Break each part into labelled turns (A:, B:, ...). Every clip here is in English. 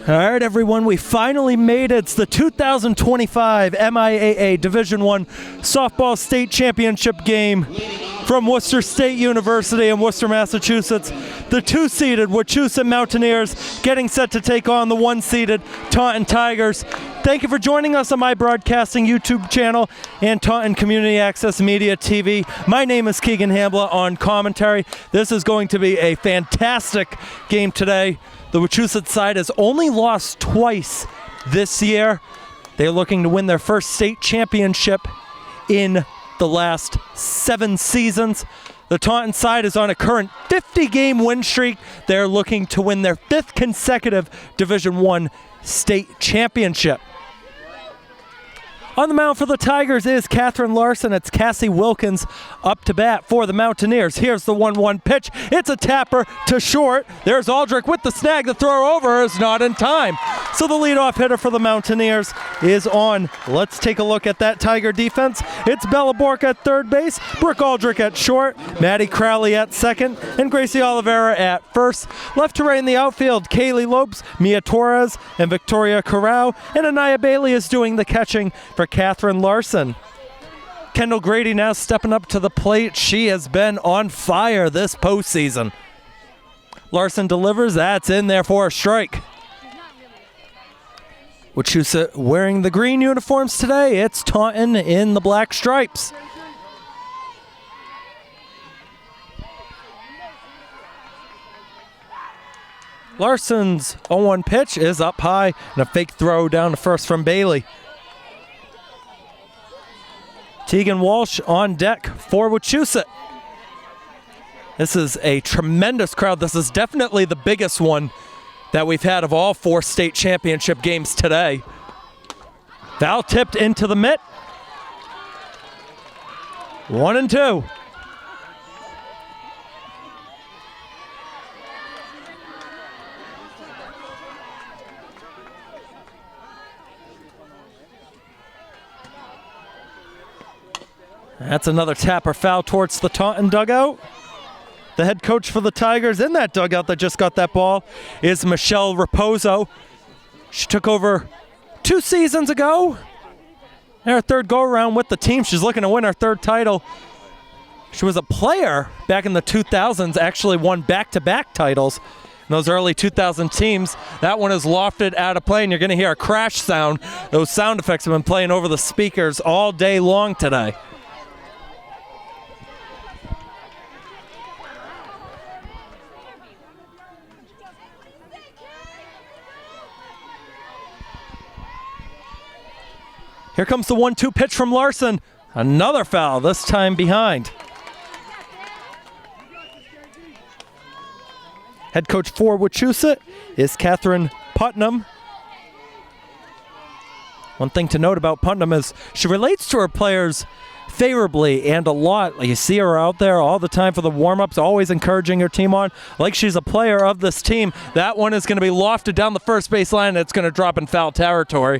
A: All right, everyone, we finally made it. It's the 2025 MIAA Division I Softball State Championship game from Worcester State University in Worcester, Massachusetts. The 2-seeded Wachusett Mountaineers getting set to take on the 1-seeded Taunton Tigers. Thank you for joining us on my broadcasting YouTube channel and Taunton Community Access Media TV. My name is Keegan Hamblett on commentary. This is going to be a fantastic game today. The Wachusett side has only lost twice this year. They're looking to win their first state championship in the last 7 seasons. The Taunton side is on a current 50-game win streak. They're looking to win their 5th consecutive Division I state championship. On the mound for the Tigers is Catherine Larson. It's Cassie Wilkins up to bat for the Mountaineers. Here's the 1-1 pitch. It's a tapper to short. There's Aldrich with the snag. The throw over is not in time. So the leadoff hitter for the Mountaineers is on. Let's take a look at that Tiger defense. It's Bella Bork at third base, Brooke Aldrich at short, Maddie Crowley at second, and Gracie Oliveira at first. Left to right in the outfield, Kaylee Lopes, Mia Torres, and Victoria Corral. And Anaya Bailey is doing the catching for Catherine Larson. Kendall Grady now stepping up to the plate. She has been on fire this postseason. Larson delivers. That's in there for a strike. Wachusett wearing the green uniforms today. It's Taunton in the black stripes. Larson's 0-1 pitch is up high, and a fake throw down to first from Bailey. Keegan Walsh on deck for Wachusett. This is a tremendous crowd. This is definitely the biggest one that we've had of all 4 state championship games today. Foul tipped into the mitt. 1-2. That's another tapper foul towards the Taunton dugout. The head coach for the Tigers in that dugout that just got that ball is Michelle Raposo. She took over 2 seasons ago. Her 3rd go-around with the team. She's looking to win her 3rd title. She was a player back in the 2000s, actually won back-to-back titles in those early 2000 teams. That one is lofted out of play, and you're going to hear a crash sound. Those sound effects have been playing over the speakers all day long today. Here comes the 1-2 pitch from Larson. Another foul, this time behind. Head coach for Wachusett is Catherine Putnam. One thing to note about Putnam is she relates to her players favorably and a lot. You see her out there all the time for the warm-ups, always encouraging her team on, like she's a player of this team. That one is going to be lofted down the first base line, and it's going to drop in foul territory.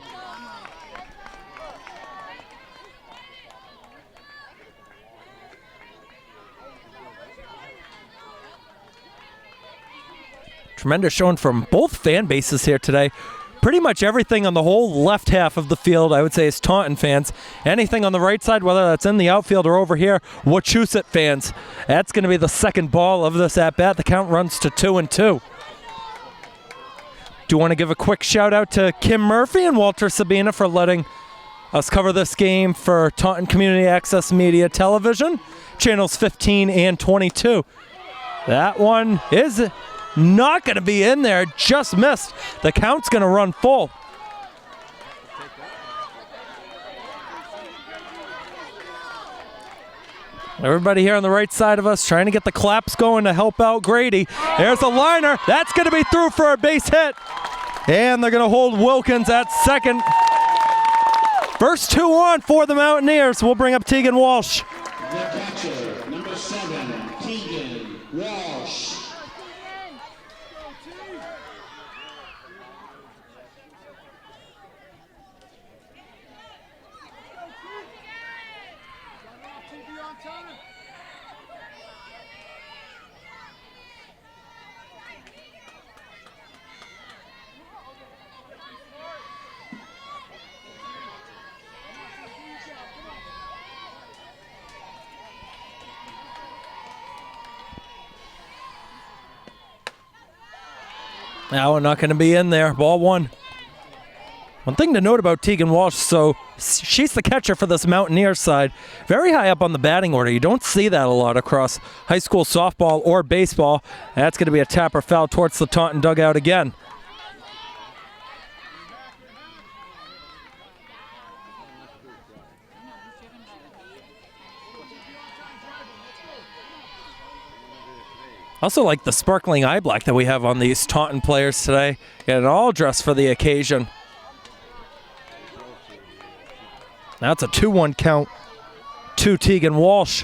A: Tremendous showing from both fan bases here today. Pretty much everything on the whole left half of the field, I would say, is Taunton fans. Anything on the right side, whether that's in the outfield or over here, Wachusett fans. That's going to be the 2nd ball of this at-bat. The count runs to 2-2. Do want to give a quick shout-out to Kim Murphy and Walter Sabina for letting us cover this game for Taunton Community Access Media Television, channels 15 and 22. That one is not going to be in there, just missed. The count's going to run full. Everybody here on the right side of us trying to get the claps going to help out Grady. There's a liner. That's going to be through for a base hit. And they're going to hold Wilkins at second. First 2 on for the Mountaineers. We'll bring up Tegan Walsh.
B: The catcher, number 7, Keegan Walsh.
A: Now we're not going to be in there. Ball one. One thing to note about Keegan Walsh, so she's the catcher for this Mountaineers side. Very high up on the batting order. You don't see that a lot across high school softball or baseball. That's going to be a tapper foul towards the Taunton dugout again. Also like the sparkling eye black that we have on these Taunton players today. Getting all dressed for the occasion. Now it's a 2-1 count to Keegan Walsh.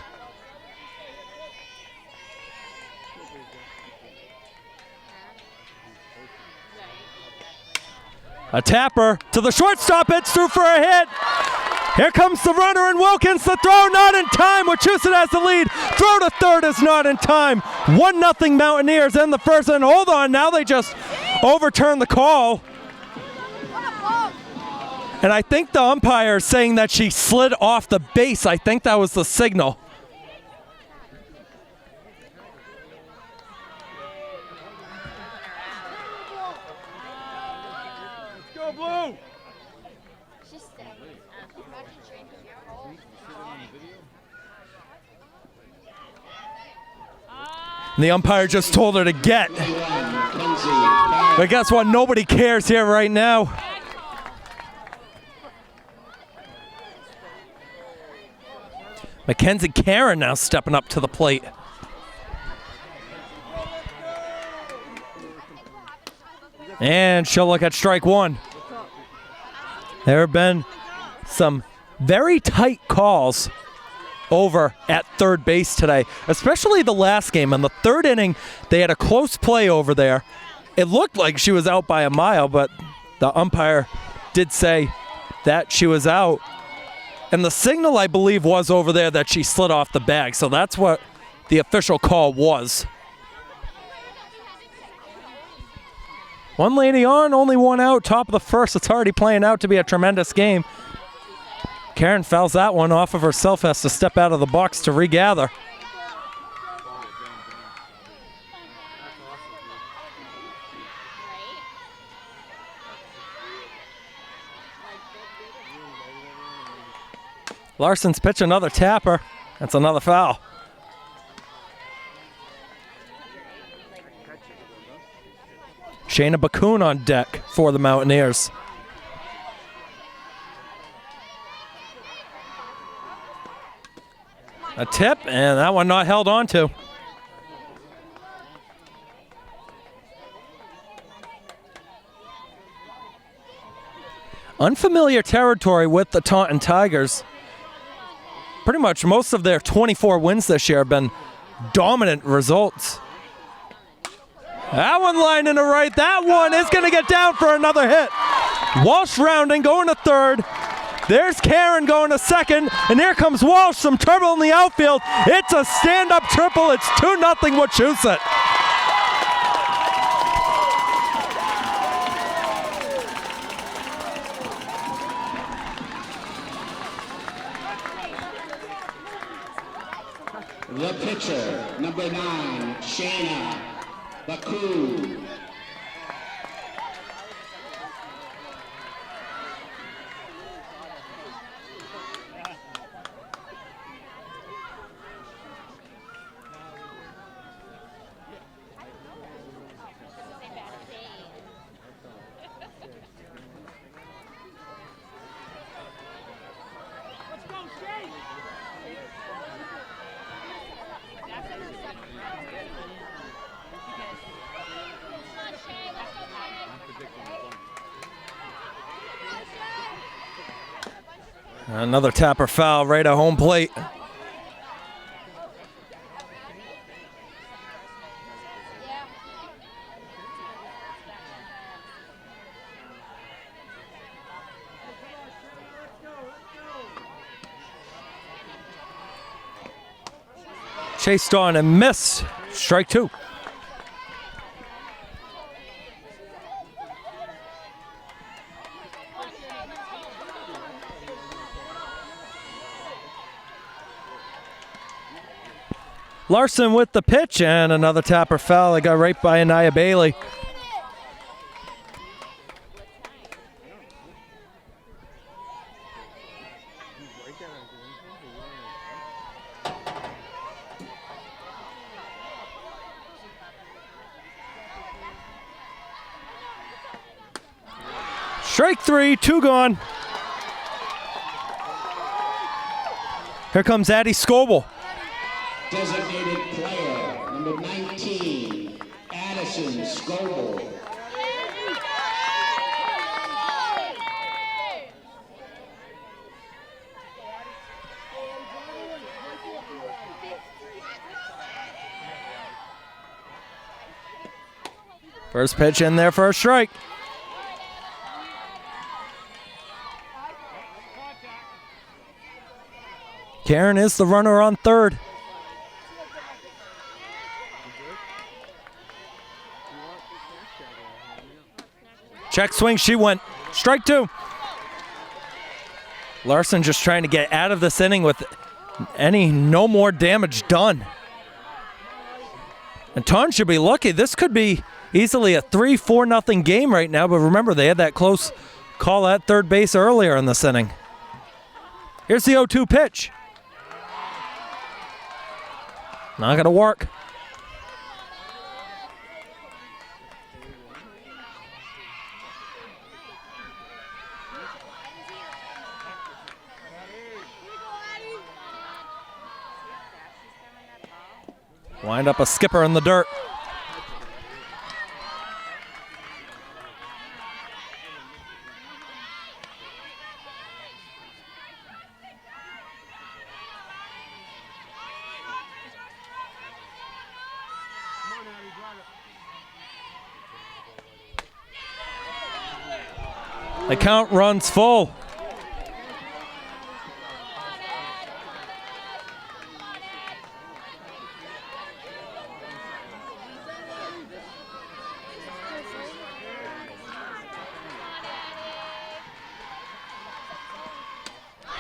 A: A tapper to the shortstop. It's through for a hit. Here comes the runner, and Wilkins, the throw not in time. Wachusett has the lead. Throw to third is not in time. 1-0 Mountaineers in the first, and hold on, now they just overturned the call. And I think the umpire is saying that she slid off the base. I think that was the signal.
C: Let's go, Blue!
A: And the umpire just told her to get. But guess what? Nobody cares here right now. Mackenzie Karen now stepping up to the plate. And she'll look at strike one. There have been some very tight calls over at third base today, especially the last game. In the third inning, they had a close play over there. It looked like she was out by a mile, but the umpire did say that she was out. And the signal, I believe, was over there that she slid off the bag. So that's what the official call was. One lady on, only one out, top of the first. It's already playing out to be a tremendous game. Karen fouls that one off of herself, has to step out of the box to regather. Larson's pitch, another tapper. That's another foul. Shayna Bakun on deck for the Mountaineers. A tip, and that one not held on to. Unfamiliar territory with the Taunton Tigers. Pretty much most of their 24 wins this year have been dominant results. That one lining to right. That one is going to get down for another hit. Walsh rounding, going to third. There's Karen going to second, and here comes Walsh, some trouble in the outfield. It's a stand-up triple. It's 2-0 Wachusett.
B: The pitcher, number 9, Shayna Bakun.
A: Another tapper foul right at home plate. Chased on and missed. Strike two. Larson with the pitch, and another tapper foul. It got right by Anaya Bailey. Strike three, two gone. Here comes Addie Scoble.
B: Designated player, number 19, Addison Scoble.
A: First pitch in there for a strike. Karen is the runner on third. Check swing, she went. Strike two. Larson just trying to get out of this inning with no more damage done. And Taunton should be lucky. This could be easily a 3-4-0 game right now, but remember they had that close call at third base earlier in this inning. Here's the 0-2 pitch. Not gonna work. Wind up a skipper in the dirt. The count runs full.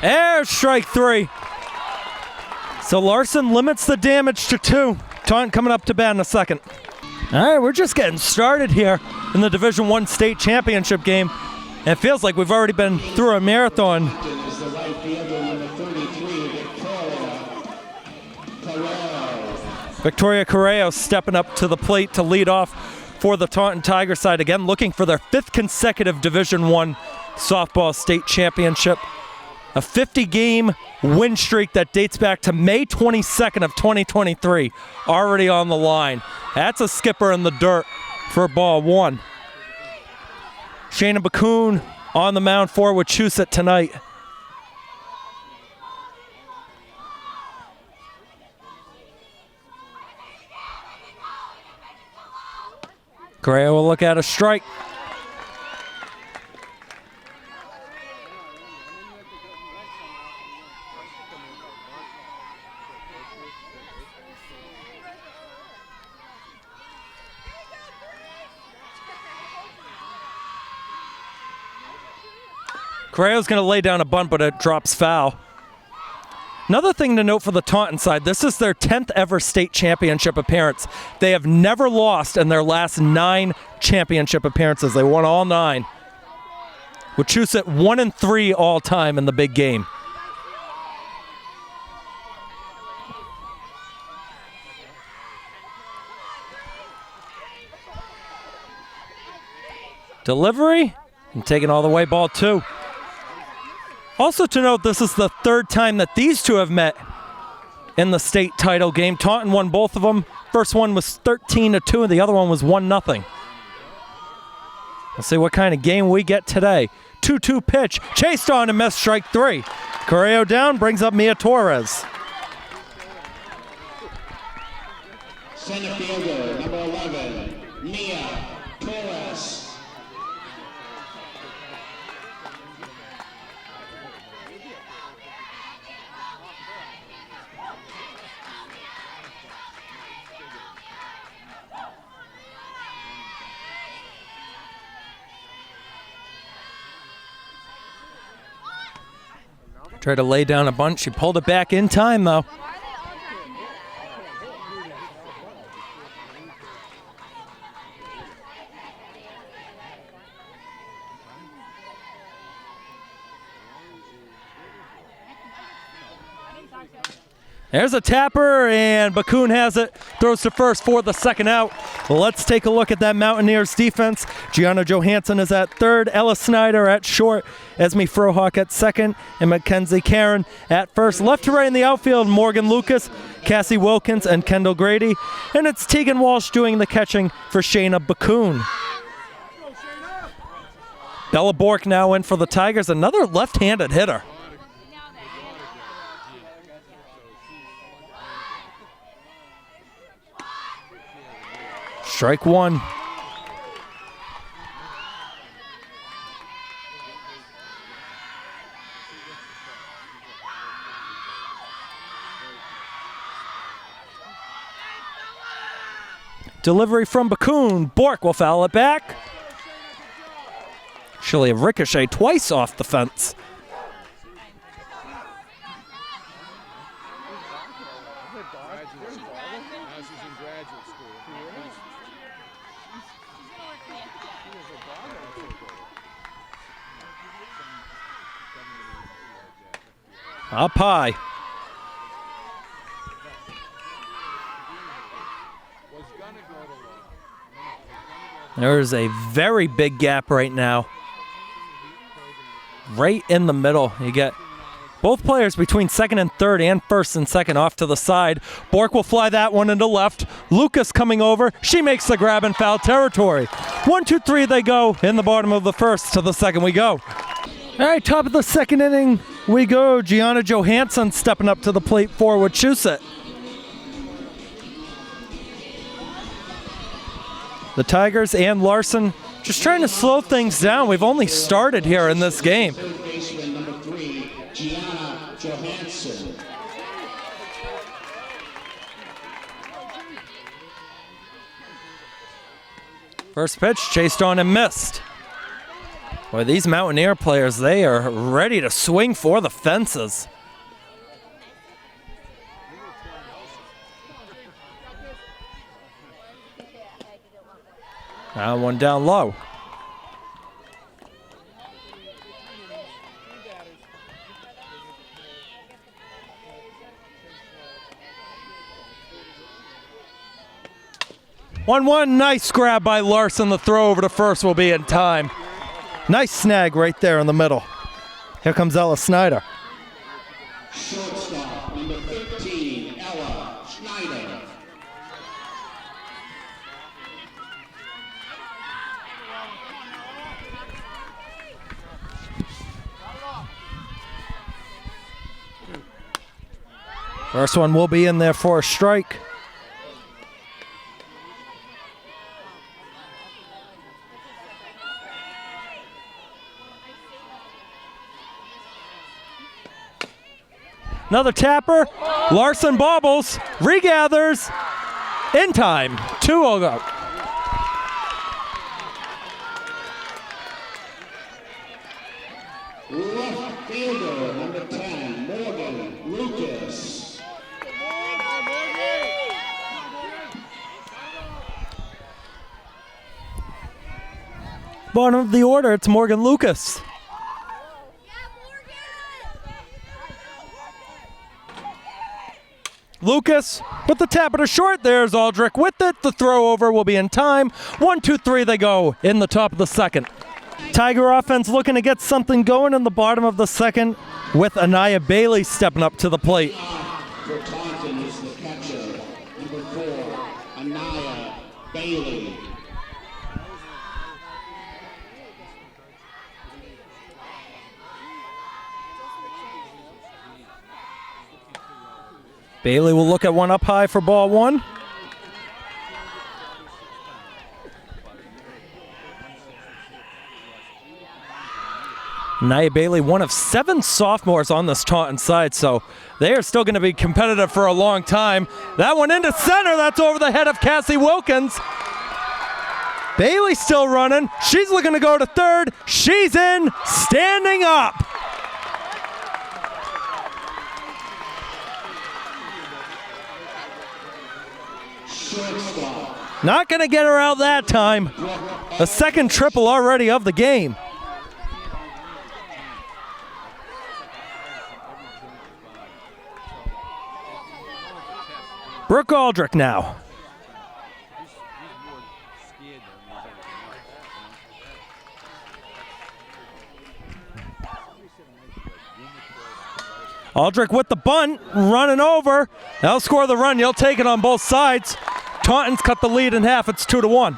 A: There's strike three. So Larson limits the damage to two. Taunton coming up to bat in a second. All right, we're just getting started here in the Division I state championship game. And it feels like we've already been through a marathon.
B: Is the right fielder, number 33,
A: Victoria Correo stepping up to the plate to lead off for the Taunton Tiger side again, looking for their 5th consecutive Division I softball state championship. A 50-game win streak that dates back to May 22nd of 2023, already on the line. That's a skipper in the dirt for ball one. Shayna Baccoon on the mound for Wachusett tonight. Correa will look at a strike. Correa's going to lay down a bunt, but it drops foul. Another thing to note for the Taunton side, this is their 10th ever state championship appearance. They have never lost in their last 9 championship appearances. They won all 9. Wachusett 1-3 all time in the big game. Delivery, and taken all the way, ball 2. Also to note, this is the 3rd time that these two have met in the state title game. Taunton won both of them. First one was 13-2, and the other one was 1-0. Let's see what kind of game we get today. 2-2 pitch, chased on and missed, strike 3. Correo down, brings up Mia Torres.
B: center fielder, number 11, Mia Torres.
A: Tried to lay down a bunt. She pulled it back in time, though. There's a tapper, and Baccoon has it. Throws to first for the second out. Well, let's take a look at that Mountaineers defense. Gianna Johansson is at third, Ella Snyder at short, Esme Frohawk at second, and Mackenzie Karen at first. Left to right in the outfield, Morgan Lucas, Cassie Wilkins, and Kendall Grady. And it's Tegan Walsh doing the catching for Shayna Bakun. Bella Bork now in for the Tigers, another left-handed hitter. Strike one. Delivery from Bakun. Bork will foul it back. Actually, a ricochet twice off the fence. Up high. There's a very big gap right now. Right in the middle. You get both players between second and third and first and second off to the side. Bork will fly that one into left. Lucas coming over. She makes the grab in foul territory. 1, 2, 3 they go. In the bottom of the first to the second we go. All right, top of the second inning we go. Gianna Johansson stepping up to the plate for Wachusett. The Tigers and Larson just trying to slow things down. We've only started here in this game.
B: Third baseman, number 3, Gianna Johansson.
A: First pitch chased on and missed. Boy, these Mountaineer players, they are ready to swing for the fences. Now one down low. One, nice grab by Larson. The throw over to first will be in time. Nice snag right there in the middle. Here comes Ella Snyder.
B: Shortstop, number 15, Ella Schneider.
A: First one will be in there for a strike. Another tapper. Larson bobbles, regathers, in time. 2 will go.
B: Left fielder, number 10, Morgan Lucas.
A: Bottom of the order, it's Morgan Lucas. Lucas, but the tapper to short. There's Aldrich with it. The throw over will be in time. 1, 2, 3 they go in the top of the second. Tiger offense looking to get something going in the bottom of the second with Anaya Bailey stepping up to the plate.
B: For Taunton is the catcher, number 4, Anaya Bailey.
A: Bailey will look at one up high for ball 1. Nia Bailey, one of 7 sophomores on this Taunton side, so they are still going to be competitive for a long time. That one into center, that's over the head of Cassie Wilkins. Bailey still running. She's looking to go to third. She's in, standing up. Not going to get her out that time. A second triple already of the game. Brooke Aldrich now. Aldrich with the bunt, running over. They'll score the run. You'll take it on both sides. Taunton's cut the lead in half. It's 2-1.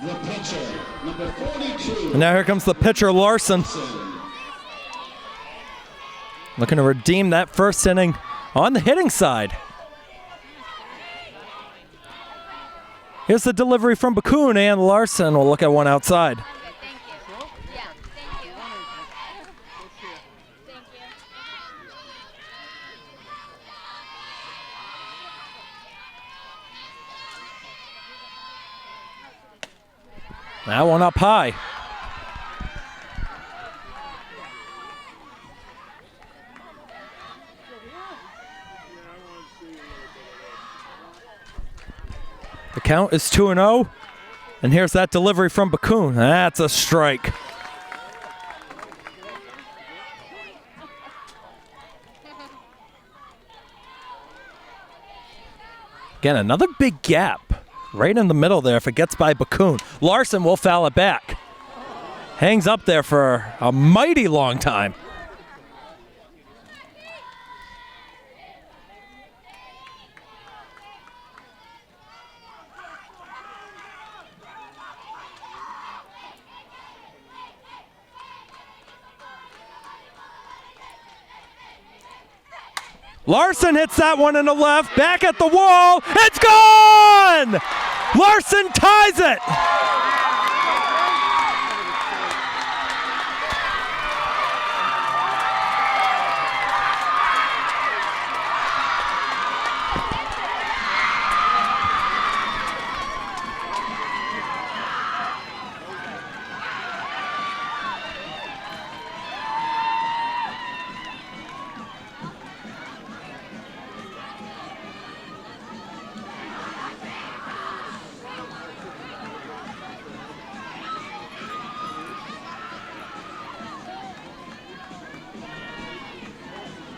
B: The pitcher, number 42.
A: And now here comes the pitcher, Larson. Looking to redeem that first inning on the hitting side. Here's the delivery from Bakun, and Larson will look at one outside. That one up high. The count is 2-0. And here's that delivery from Bakun. That's a strike. Again, another big gap. Right in the middle there if it gets by Bakun. Larson will foul it back. Hangs up there for a mighty long time. Larson hits that one in the left, back at the wall, it's gone! Larson ties it!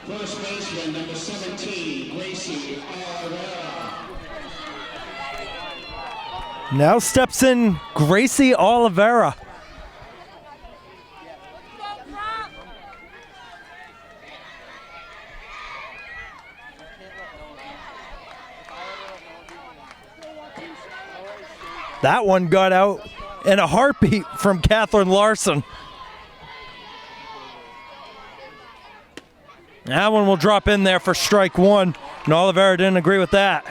B: First baseman, number 17, Gracie Oliveira.
A: Now steps in Gracie Oliveira. That one got out in a heartbeat from Catherine Larson. That one will drop in there for strike one, and Oliveira didn't agree with that.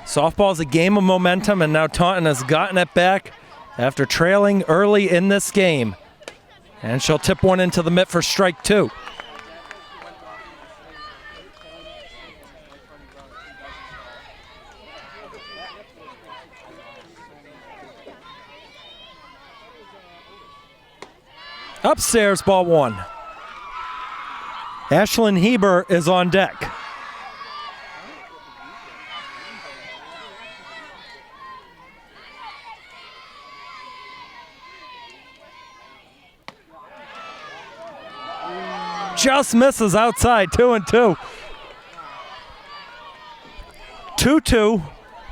A: Softball's a game of momentum, and now Taunton has gotten it back after trailing early in this game. And she'll tip one into the mitt for strike two. Upstairs, ball one. Ashlyn Heber is on deck. Just misses outside, 2-2. 2-2,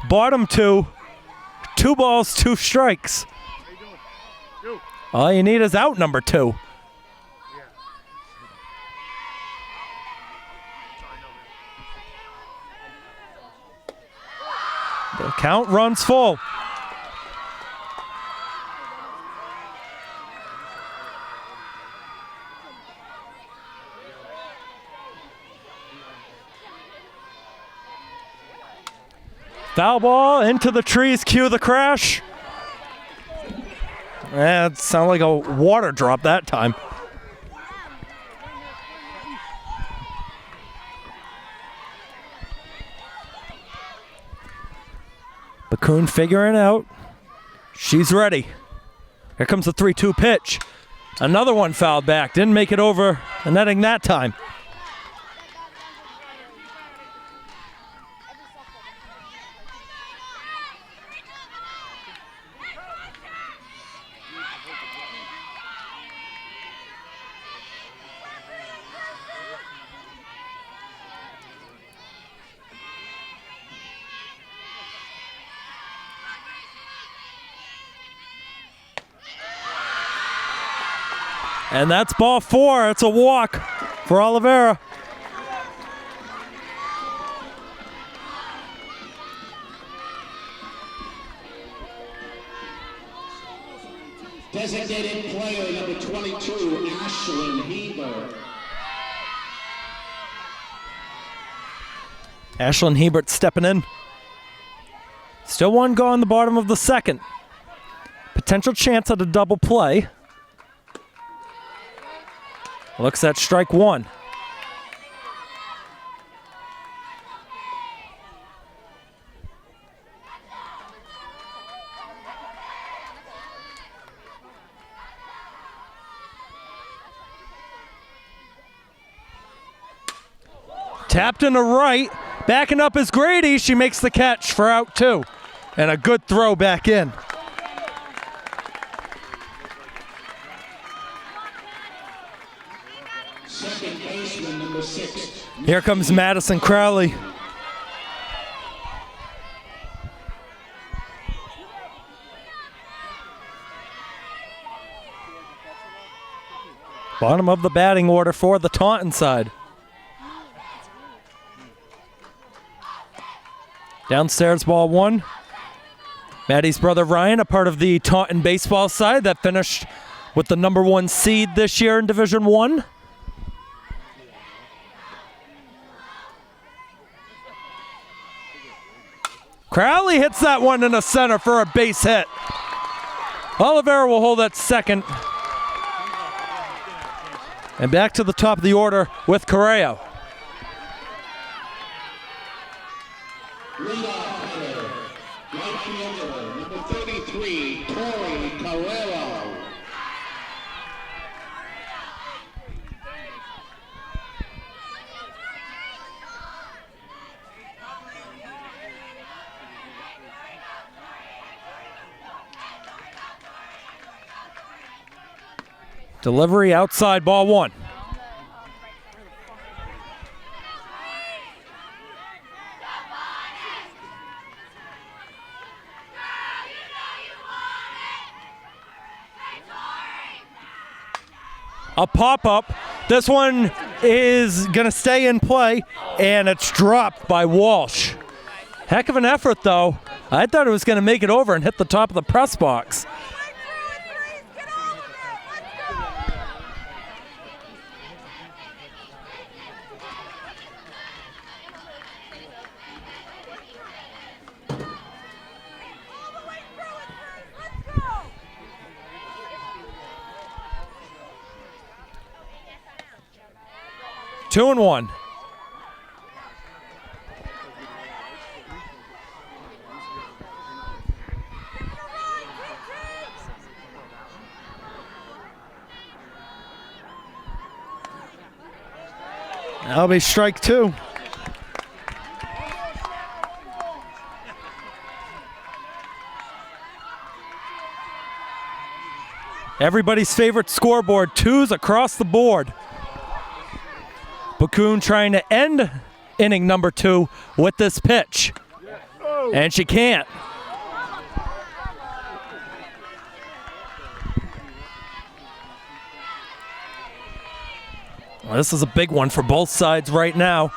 A: bottom two, 2 balls, 2 strikes. All you need is out number 2. The count runs full. Foul ball into the trees, cue the crash. It sounded like a water drop that time. Bakun figuring out. She's ready. Here comes the 3-2 pitch. Another one fouled back. Didn't make it over the netting that time. And that's ball 4. It's a walk for Oliveira.
B: Designated player number 22, Ashlyn Heber.
A: Ashlyn Hebert stepping in. Still one go on the bottom of the second. Potential chance at a double play. Looks at strike 1. Tapped in the right. Backing up is Grady. She makes the catch for out 2. And a good throw back in.
B: Second baseman number 6.
A: Here comes Madison Crowley. Bottom of the batting order for the Taunton side. Downstairs, ball 1. Maddie's brother Ryan, a part of the Taunton baseball side that finished with the number 1 seed this year in Division 1. Crowley hits that one in the center for a base hit. Oliveira will hold at second. And back to the top of the order with Correo.
B: Leadoff hitter, right fielder, number 33, Tori Carrero.
A: Delivery outside, ball 1. A pop-up. This one is going to stay in play, and it's dropped by Walsh. Heck of an effort, though. I thought it was going to make it over and hit the top of the press box. Two and 1. That'll be strike 2. Everybody's favorite scoreboard, 2s across the board. Bakun trying to end inning number 2 with this pitch. And she can't. Well, this is a big one for both sides right now.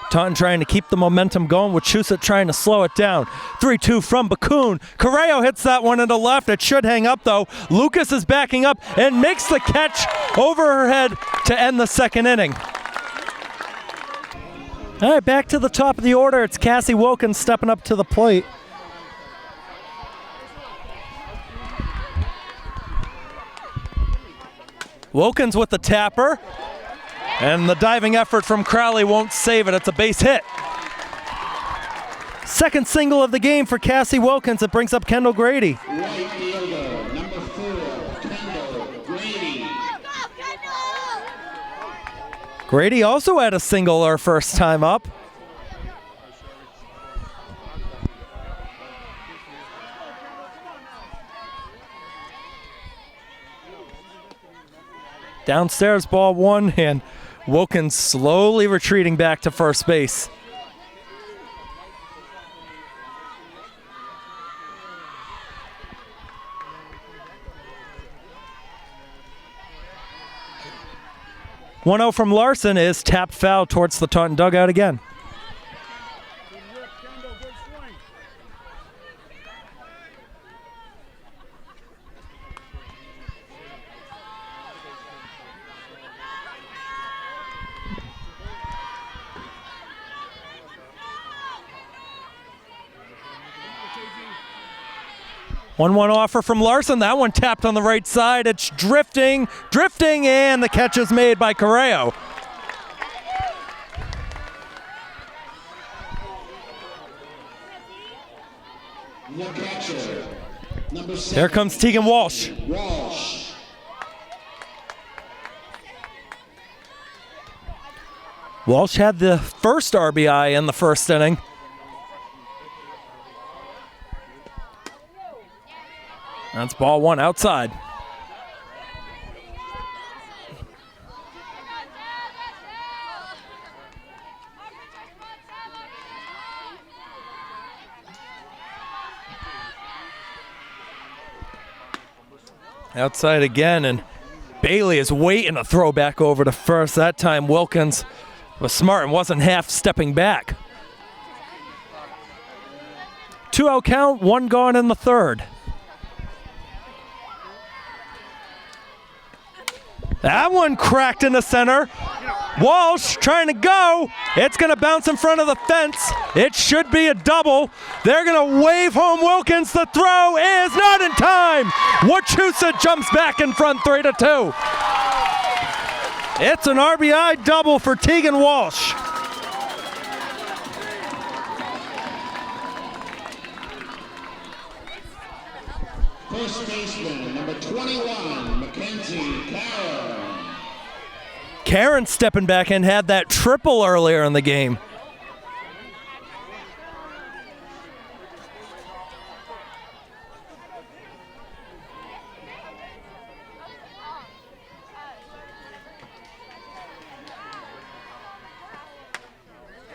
A: Taunton trying to keep the momentum going. Wachusett trying to slow it down. 3-2 from Bakun. Correo hits that one in the left. It should hang up, though. Lucas is backing up and makes the catch over her head to end the second inning. All right, back to the top of the order. It's Cassie Wilkins stepping up to the plate. Wilkins with the tapper. And the diving effort from Crowley won't save it. It's a base hit. Second single of the game for Cassie Wilkins. It brings up Kendall Grady.
B: Right fielder, number 4, Kendall Grady.
A: Grady also had a single her first time up. Downstairs, ball 1, and Wilkins slowly retreating back to first base. 1-0 from Larson is tapped foul towards the Taunton dugout again. One offer from Larson. That one tapped on the right side. It's drifting, and the catch is made by Correo.
B: The catcher, number 7.
A: Here comes Keegan Walsh. Walsh had the first RBI in the first inning. That's ball one outside. Outside again, and Bailey is waiting to throw back over to first. That time Wilkins was smart and wasn't half stepping back. 2-0 count, one gone in the third. That one cracked in the center. Walsh trying to go. It's going to bounce in front of the fence. It should be a double. They're going to wave home Wilkins. The throw is not in time. Wachusett jumps back in front 3-2. It's an RBI double for Keegan Walsh.
B: First baseman, number 21, Mackenzie Karen.
A: Karen stepping back in, had that triple earlier in the game.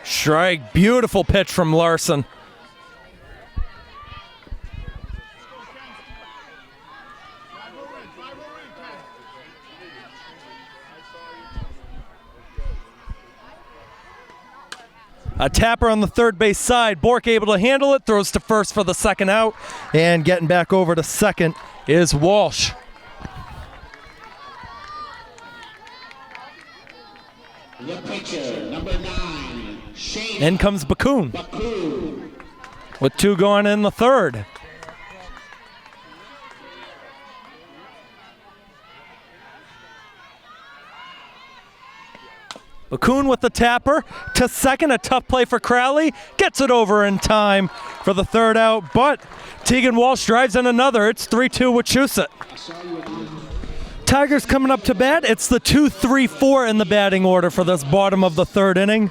A: Strike, beautiful pitch from Larson. A tapper on the third base side. Bork able to handle it, throws to first for the second out, and getting back over to second is Walsh.
B: The pitcher, number 9, Shane.
A: In comes Bakun with two going in the third. Bakun with the tapper to second, a tough play for Crowley. Gets it over in time for the third out, but Keegan Walsh drives in another. It's 3-2 Wachusett. Tigers coming up to bat. It's the 2-3-4 in the batting order for this bottom of the third inning.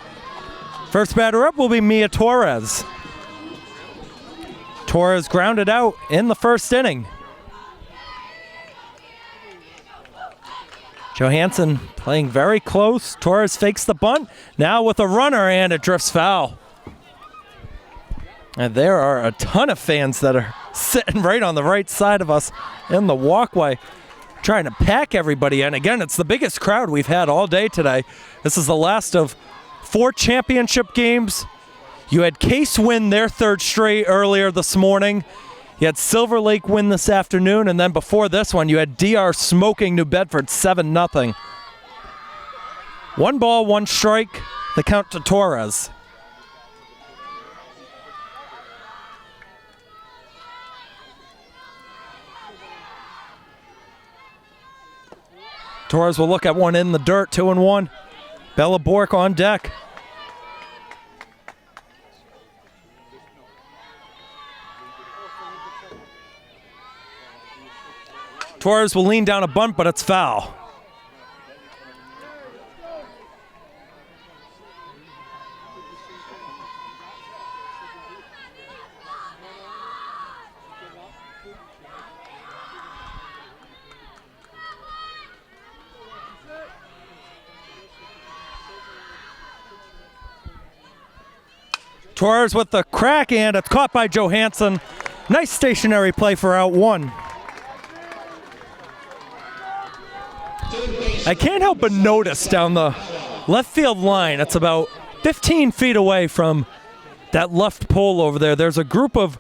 A: First batter up will be Mia Torres. Torres grounded out in the first inning. Johansson playing very close. Torres fakes the bunt. Now with a runner, and it drifts foul. And there are a ton of fans that are sitting right on the right side of us in the walkway, trying to pack everybody in. Again, it's the biggest crowd we've had all day today. This is the last of 4 championship games. You had Case win their third straight earlier this morning. You had Silver Lake win this afternoon, and then before this one, you had DR smoking New Bedford 7-0. 1 ball, 1 strike, the count to Torres. Torres will look at one in the dirt, 2-1. Bella Bork on deck. Torres will lean down a bunt, but it's foul. Torres with the crack, and it's caught by Johansson. Nice stationary play for out 1.
B: Third base
A: I can't help but notice down the left field line, it's about 15 feet away from that left pole over there. There's a group of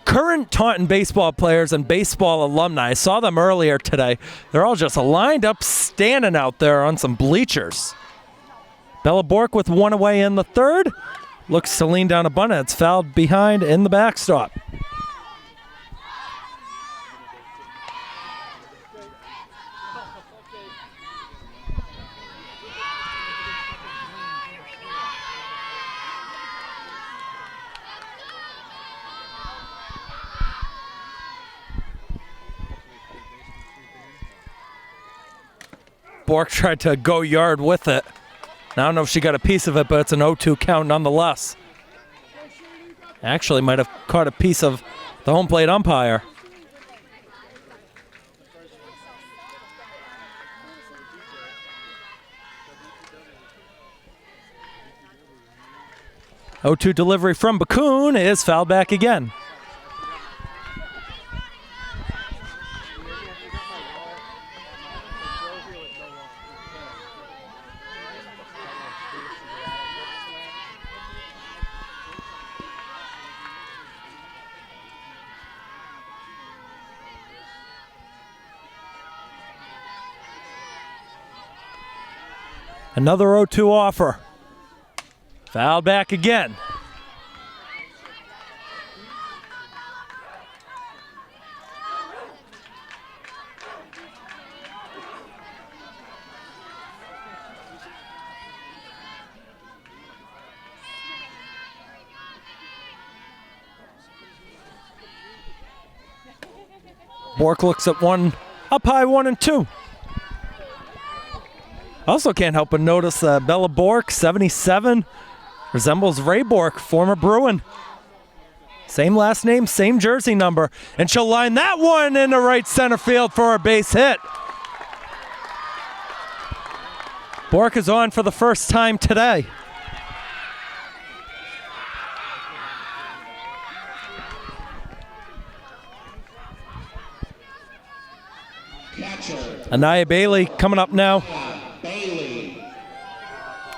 A: current Taunton baseball players and baseball alumni. I saw them earlier today. They're all just lined up, standing out there on some bleachers. Bella Bork with one away in the third. Looks to lean down a bunt. It's fouled behind in the backstop. Bork tried to go yard with it. I don't know if she got a piece of it, but it's an 0-2 count nonetheless. Actually might have caught a piece of the home plate umpire. O2 delivery from Bakun is fouled back again. Another 0-2 offer. Foul back again. Bork looks at one, up high 1-2. Also can't help but notice Bella Bork, 77, resembles Ray Bork, former Bruin. Same last name, same jersey number. And she'll line that one into right center field for a base hit. Bork is on for the first time today. Anaya Bailey coming up now.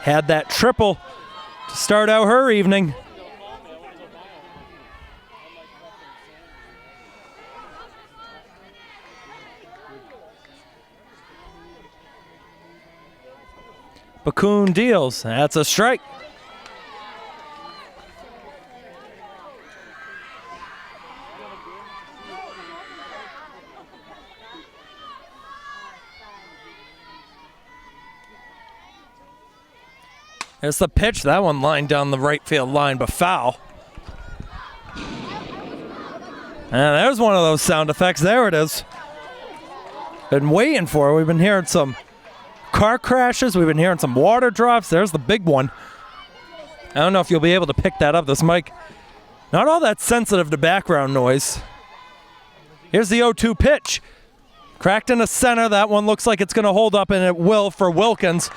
A: Had that triple to start out her evening. Bakun deals. That's a strike. There's the pitch. That one lined down the right field line, but foul. And there's one of those sound effects. There it is. Been waiting for it. We've been hearing some car crashes. We've been hearing some water drops. There's the big one. I don't know if you'll be able to pick that up. This mic, not all that sensitive to background noise. Here's the 0-2 pitch. Cracked into center. That one looks like it's going to hold up, and it will for Wilkins.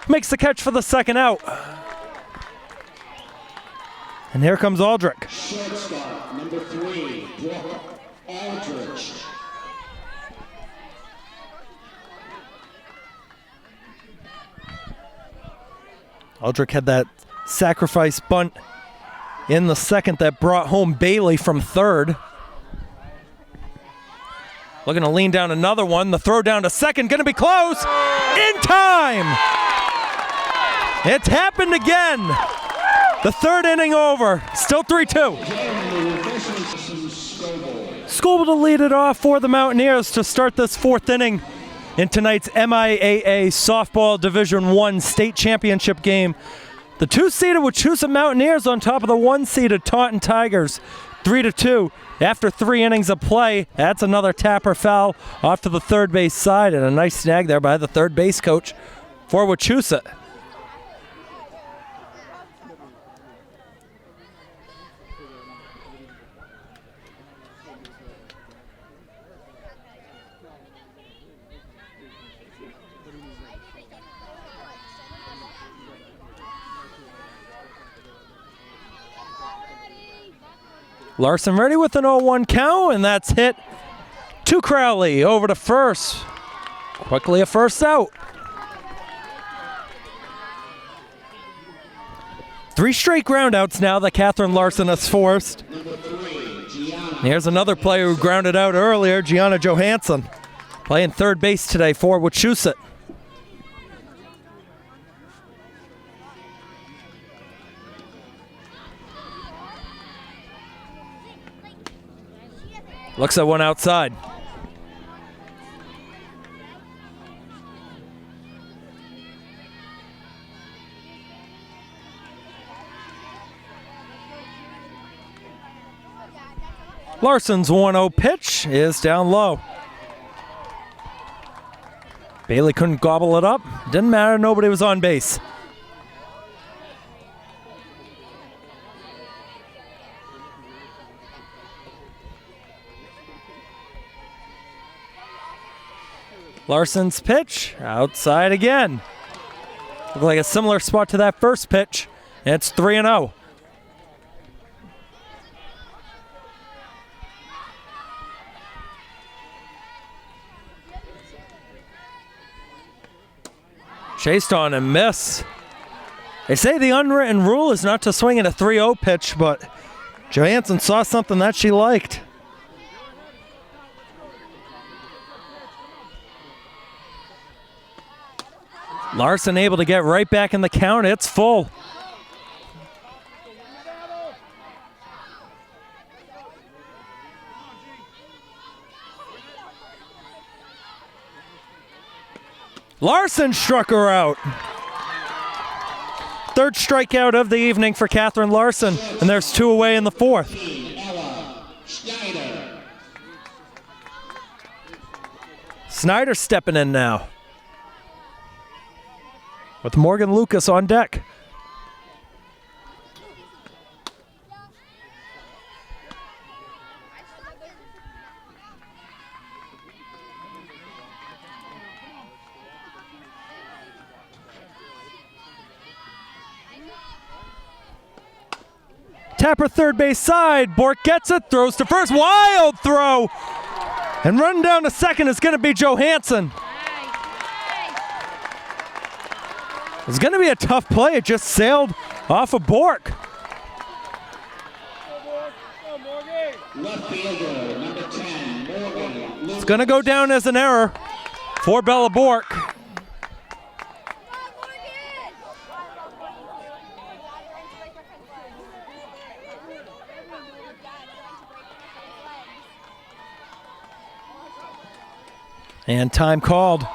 A: Makes the catch for the second out. And here comes Aldrich.
B: Shortstop, number 3, Brooke Aldrich.
A: Aldrich had that sacrifice bunt in the second that brought home Bailey from third. Looking to lean down another one. The throw down to second, going to be close. In time! It's happened again. The third inning over. Still 3-2. Scoble to lead it off for the Mountaineers to start this fourth inning in tonight's MIAA Softball Division I State Championship game. The 2-seeded Wachusett Mountaineers on top of the 1-seeded Taunton Tigers, 3-2. After 3 innings of play, that's another tapper foul off to the third base side, and a nice snag there by the third base coach for Wachusett. Larson ready with an 0-1 count, and that's hit to Crowley over to first. Quickly a first out. 3 straight groundouts now that Catherine Larson has forced. Here's another player who grounded out earlier, Gianna Johansson, playing third base today for Wachusett. Looks at one outside. Larson's 1-0 pitch is down low. Bailey couldn't gobble it up. Didn't matter, nobody was on base. Larson's pitch, outside again. Looked like a similar spot to that first pitch. It's 3-0. Chased on and miss. They say the unwritten rule is not to swing at a 3-0 pitch, but Johansson saw something that she liked. Larson able to get right back in the count. It's full. Larson struck her out. Third strikeout of the evening for Catherine Larson, and there's 2 away in the 4th. Snyder stepping in now, with Morgan Lucas on deck. Tapper third base side. Bork gets it, throws to first. Wild throw. And running down to second is going to be Johansson. It's going to be a tough play. It just sailed off of Bork.
B: Left fielder, number 10, Morgan.
A: It's going to go down as an error for Bella Bork. And time called.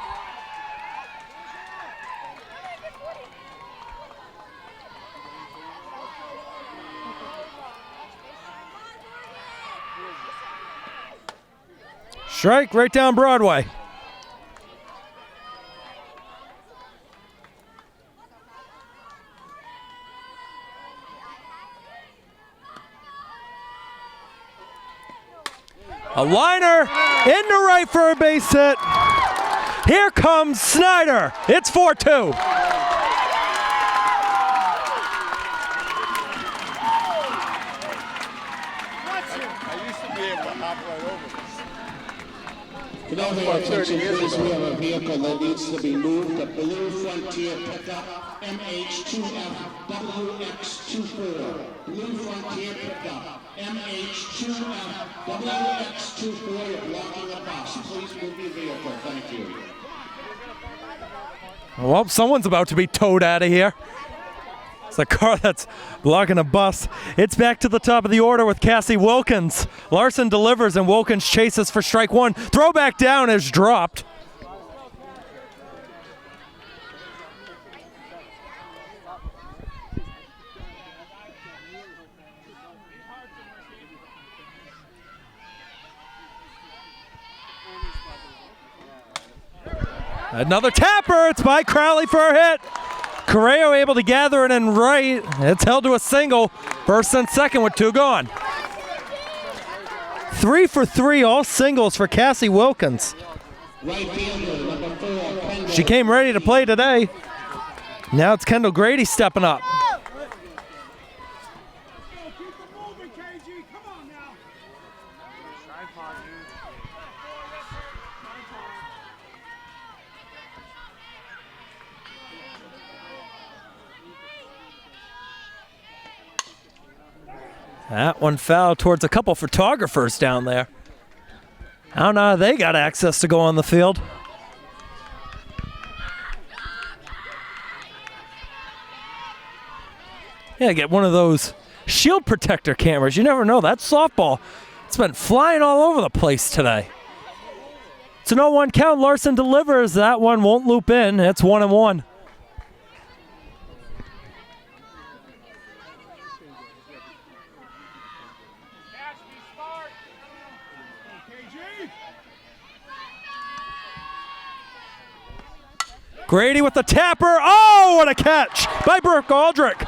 A: Strike right down Broadway. A liner into right for a base hit. Here comes Snyder. It's 4-2.
B: Can I have attention, please? We have a vehicle that needs to be moved. A Blue Frontier pickup, MH2FWX24. Blue Frontier pickup, MH2FWX24. You're blocking the bus. Please move your vehicle. Thank you.
A: Well, someone's about to be towed out of here. It's a car that's blocking a bus. It's back to the top of the order with Cassie Wilkins. Larson delivers and Wilkins chases for strike one. Throw back down is dropped. Another tapper. It's by Crowley for a hit. Correo able to gather it in right. It's held to a single. First and second with 2 gone. 3 for 3, all singles for Cassie Wilkins.
B: Right fielder, number 4.
A: She came ready to play today. Now it's Kendall Grady stepping up. That one fell towards a couple photographers down there. I don't know how they got access to go on the field. Yeah, get one of those shield protector cameras. You never know. That softball, it's been flying all over the place today. It's an 0-1 count. Larson delivers. That one won't loop in. It's 1-1. Grady with the tapper. Oh, what a catch by Brooke Aldrich.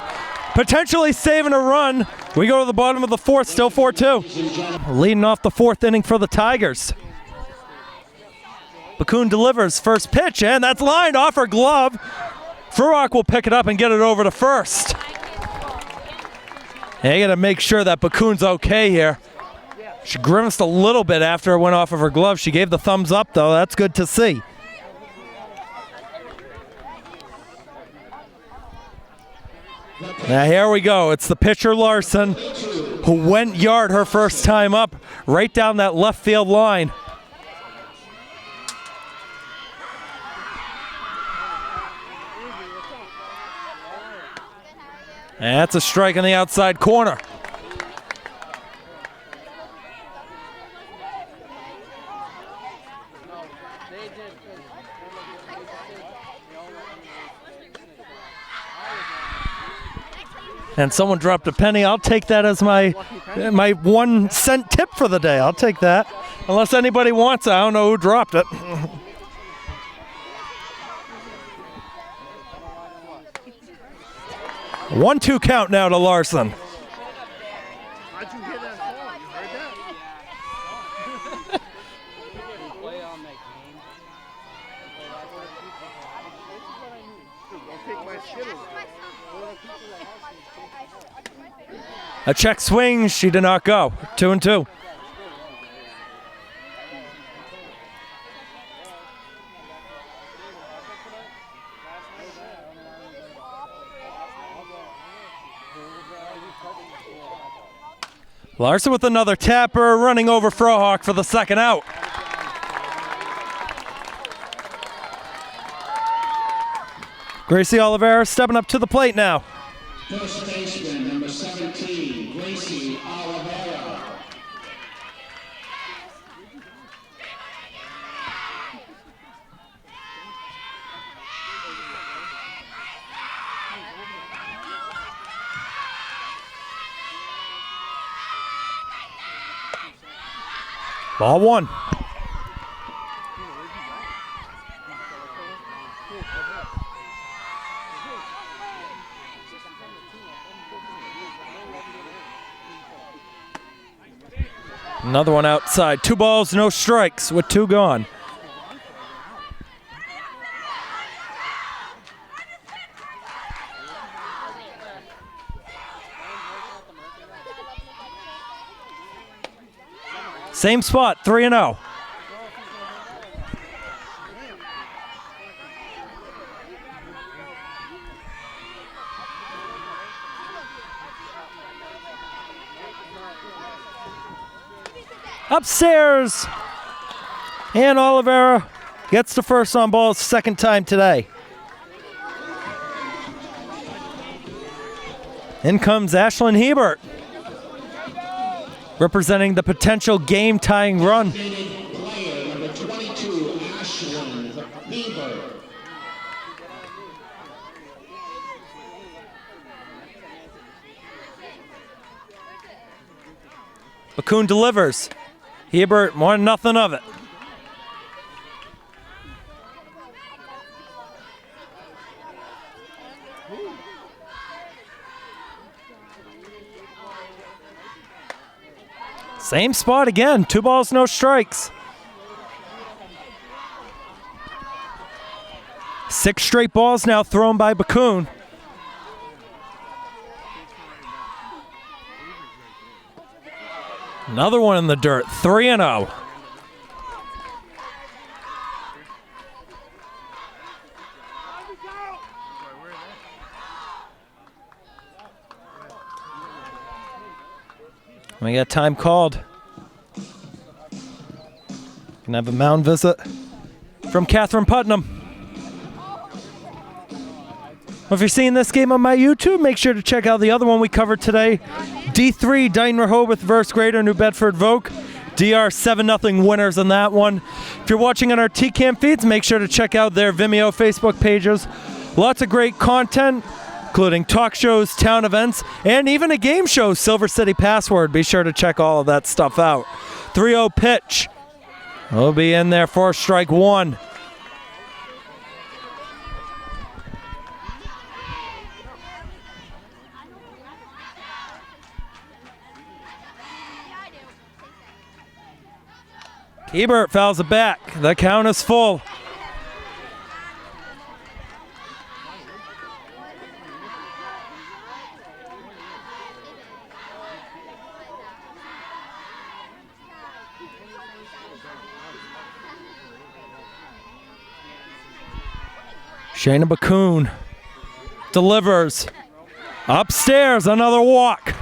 A: Potentially saving a run. We go to the bottom of the fourth, still 4-2. Leading off the fourth inning for the Tigers. Bakun delivers first pitch, and that's lined off her glove. Frurock will pick it up and get it over to first. And you gotta make sure that Bakun's okay here. She grimaced a little bit after it went off of her glove. She gave the thumbs up though, that's good to see. Now here we go. It's the pitcher Larson who went yard her first time up, right down that left field line. And that's a strike in the outside corner. And someone dropped a penny. I'll take that as my 1 cent tip for the day. I'll take that. Unless anybody wants it. I don't know who dropped it. One-two count now to Larson.
C: How'd you hear that ball? You heard that? Don't take my Skittles.
A: A check swing. She did not go. 2-2. Larson with another tapper, running over Frohawk for the second out. Gracie Oliveira stepping up to the plate now.
B: First baseman, number 17, Gracie Oliveira.
A: Ball one. Another one outside. 2 balls, no strikes with 2 gone. Same spot, 3-0. Upstairs, and Oliveira gets the first on ball, second time today. In comes Ashlyn Hebert, representing the potential game-tying run.
B: Player number 22, Ashlyn Hebert.
A: Bakun delivers. Hebert, 1-0 of it. Same spot again, 2 balls, no strikes. 6 straight balls now thrown by Bakun. Another one in the dirt, 3-0. We got time called. Can have a mound visit from Catherine Putnam. Well, if you're seeing this game on my YouTube, make sure to check out the other one we covered today. D3, Dayton Rehoboth versus Greater New Bedford Vogue. DR 7-0 winners in that one. If you're watching on our TCAM feeds, make sure to check out their Vimeo, Facebook pages. Lots of great content, including talk shows, town events, and even a game show, Silver City Password. Be sure to check all of that stuff out. 3-0 pitch. We'll be in there for strike one. Ebert fouls it back. The count is full. Shayna Bakun delivers. Upstairs, another walk.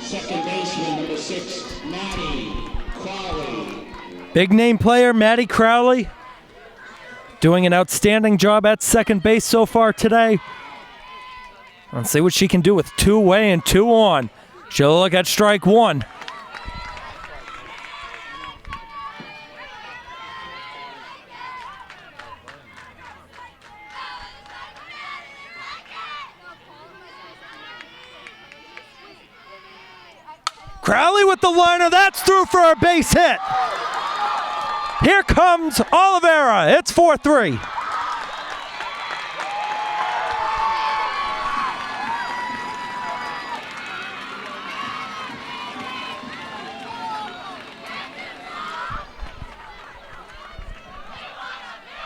B: Second baseman, number 6, Maddie Crowley.
A: Big name player, Maddie Crowley, doing an outstanding job at second base so far today. Let's see what she can do with 2 away and 2 on. She'll look at strike one. Crowley with the liner, that's through for a base hit. Here comes Oliveira, it's 4-3.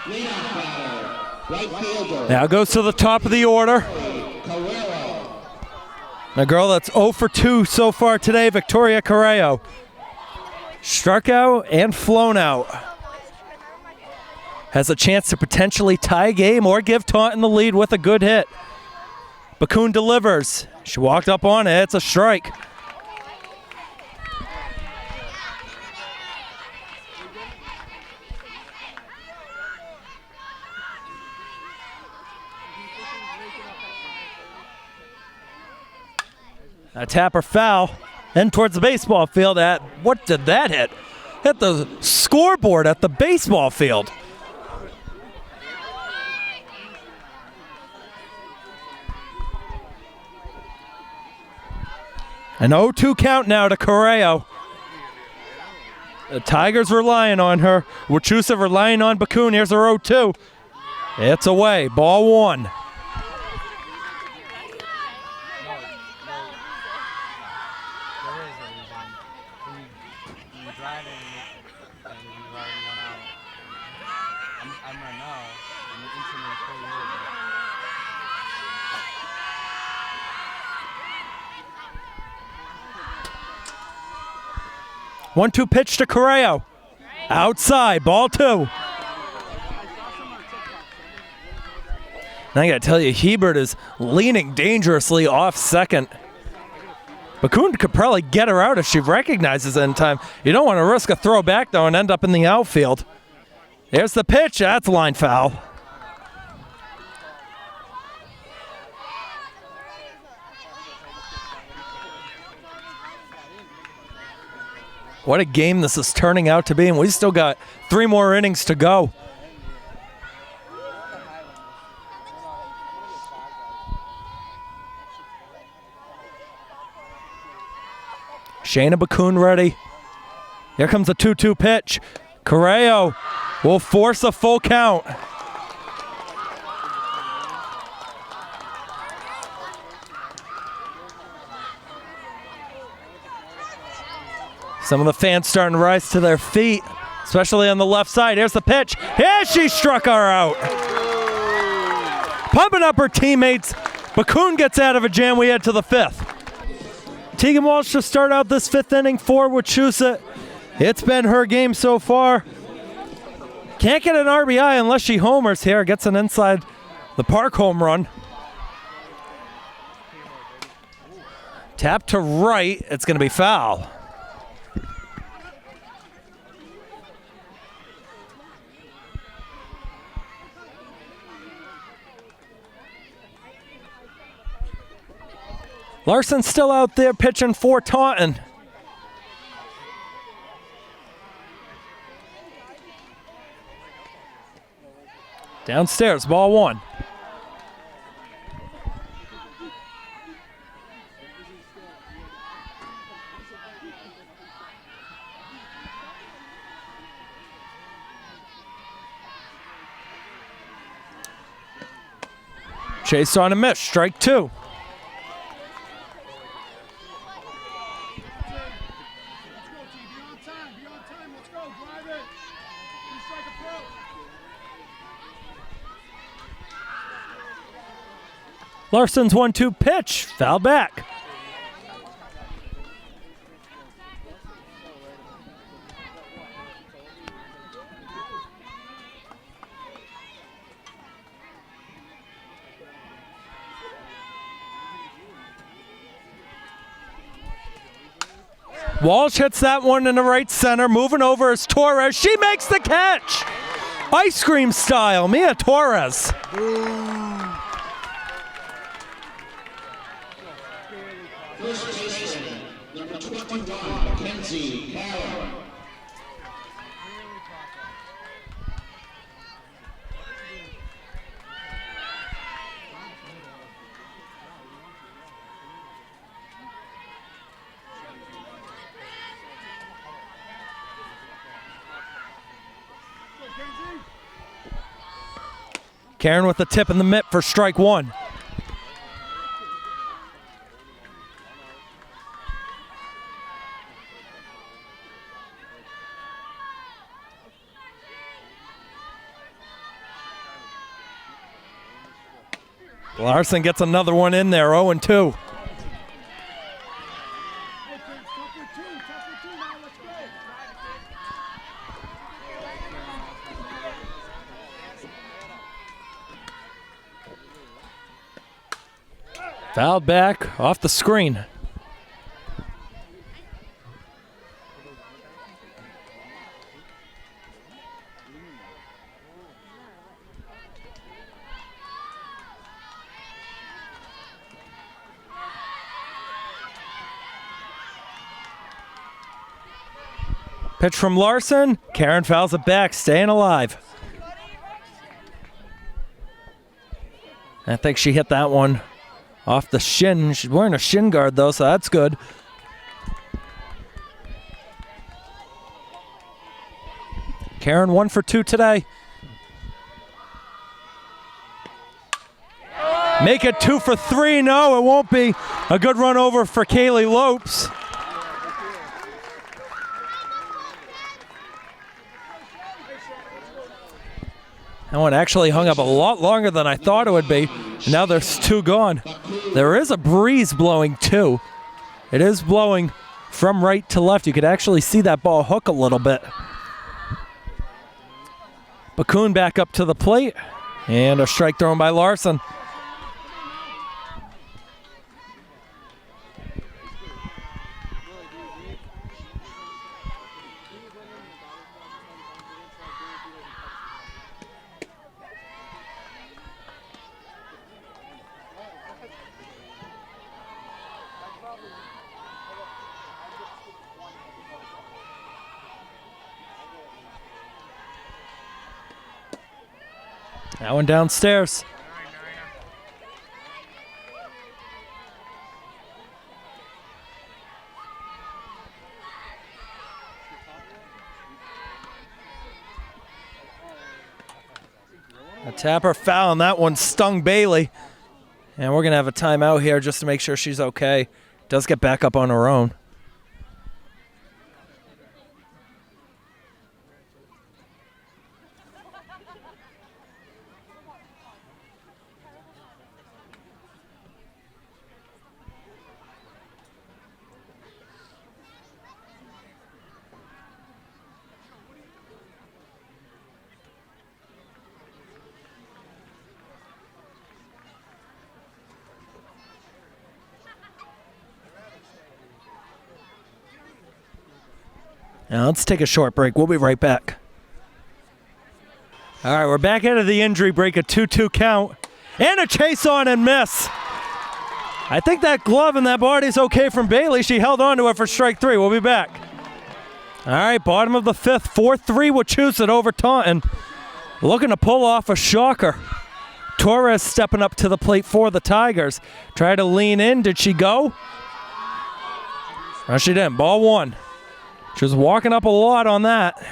B: Leadoff batter, right fielder.
A: Now goes to the top of the order. A girl that's 0 for 2 so far today, Victoria Carreo. Struck out and flown out. Has a chance to potentially tie a game or give Taunton the lead with a good hit. Bakun delivers. She walked up on it. It's a strike. A tapper foul, and towards the baseball field at, what did that hit? Hit the scoreboard at the baseball field. An 0-2 count now to Carreo. The Tigers relying on her. Wachusett relying on Bakun. Here's her 0-2. It's away, ball one. One-two pitch to Carreo. Outside, ball two. Now I gotta tell you, Hebert is leaning dangerously off second. Bakun could probably get her out if she recognizes it in time. You don't want to risk a throw back though and end up in the outfield. There's the pitch, that's line foul. What a game this is turning out to be, and we still got 3 more innings to go. Shayna Bakun ready. Here comes a 2-2 pitch. Carreo will force a full count. Some of the fans starting to rise to their feet, especially on the left side. Here's the pitch. Here she struck her out. Pumping up her teammates. Bakun gets out of a jam. We head to the 5th. Tegan Walsh to start out this 5th inning for Wachusett. It's been her game so far. Can't get an RBI unless she homers here. Gets an inside the park home run. Tap to right. It's going to be foul. Larson's still out there pitching for Taunton. Downstairs, ball one. Chased on a miss, strike two. Larson's 1-2 pitch, foul back. Walsh hits that one in the right center. Moving over is Torres. She makes the catch. Ice cream style, Mia Torres.
B: First baseman, number 21, Mackenzie Carroll.
A: Karen with the tip in the mitt for strike one. Larson gets another one in there, 0-2. Fouled back off the screen. Pitch from Larson. Karen fouls it back, staying alive. I think she hit that one off the shin. She's wearing a shin guard, though, so that's good. Karen 1 for 2 today. Make it 2 for 3. No, it won't be. A good run over for Kaylee Lopes. That one actually hung up a lot longer than I thought it would be. Now there's 2 gone. There is a breeze blowing too. It is blowing from right to left. You could actually see that ball hook a little bit. Bakun back up to the plate. And a strike thrown by Larson. That one downstairs. A tapper foul, and that one stung Bailey. And we're going to have a timeout here just to make sure she's okay. Does get back up on her own. Now let's take a short break. We'll be right back. All right, we're back out of the injury break, a 2-2 count. And a chase on and miss. I think that glove and that body's okay from Bailey. She held on to it for strike 3. We'll be back. All right, bottom of the 5th, 4-3 Wachusett over Taunton. Looking to pull off a shocker. Torres stepping up to the plate for the Tigers. Try to lean in. Did she go? No, she didn't. Ball 1. She was walking up a lot on that.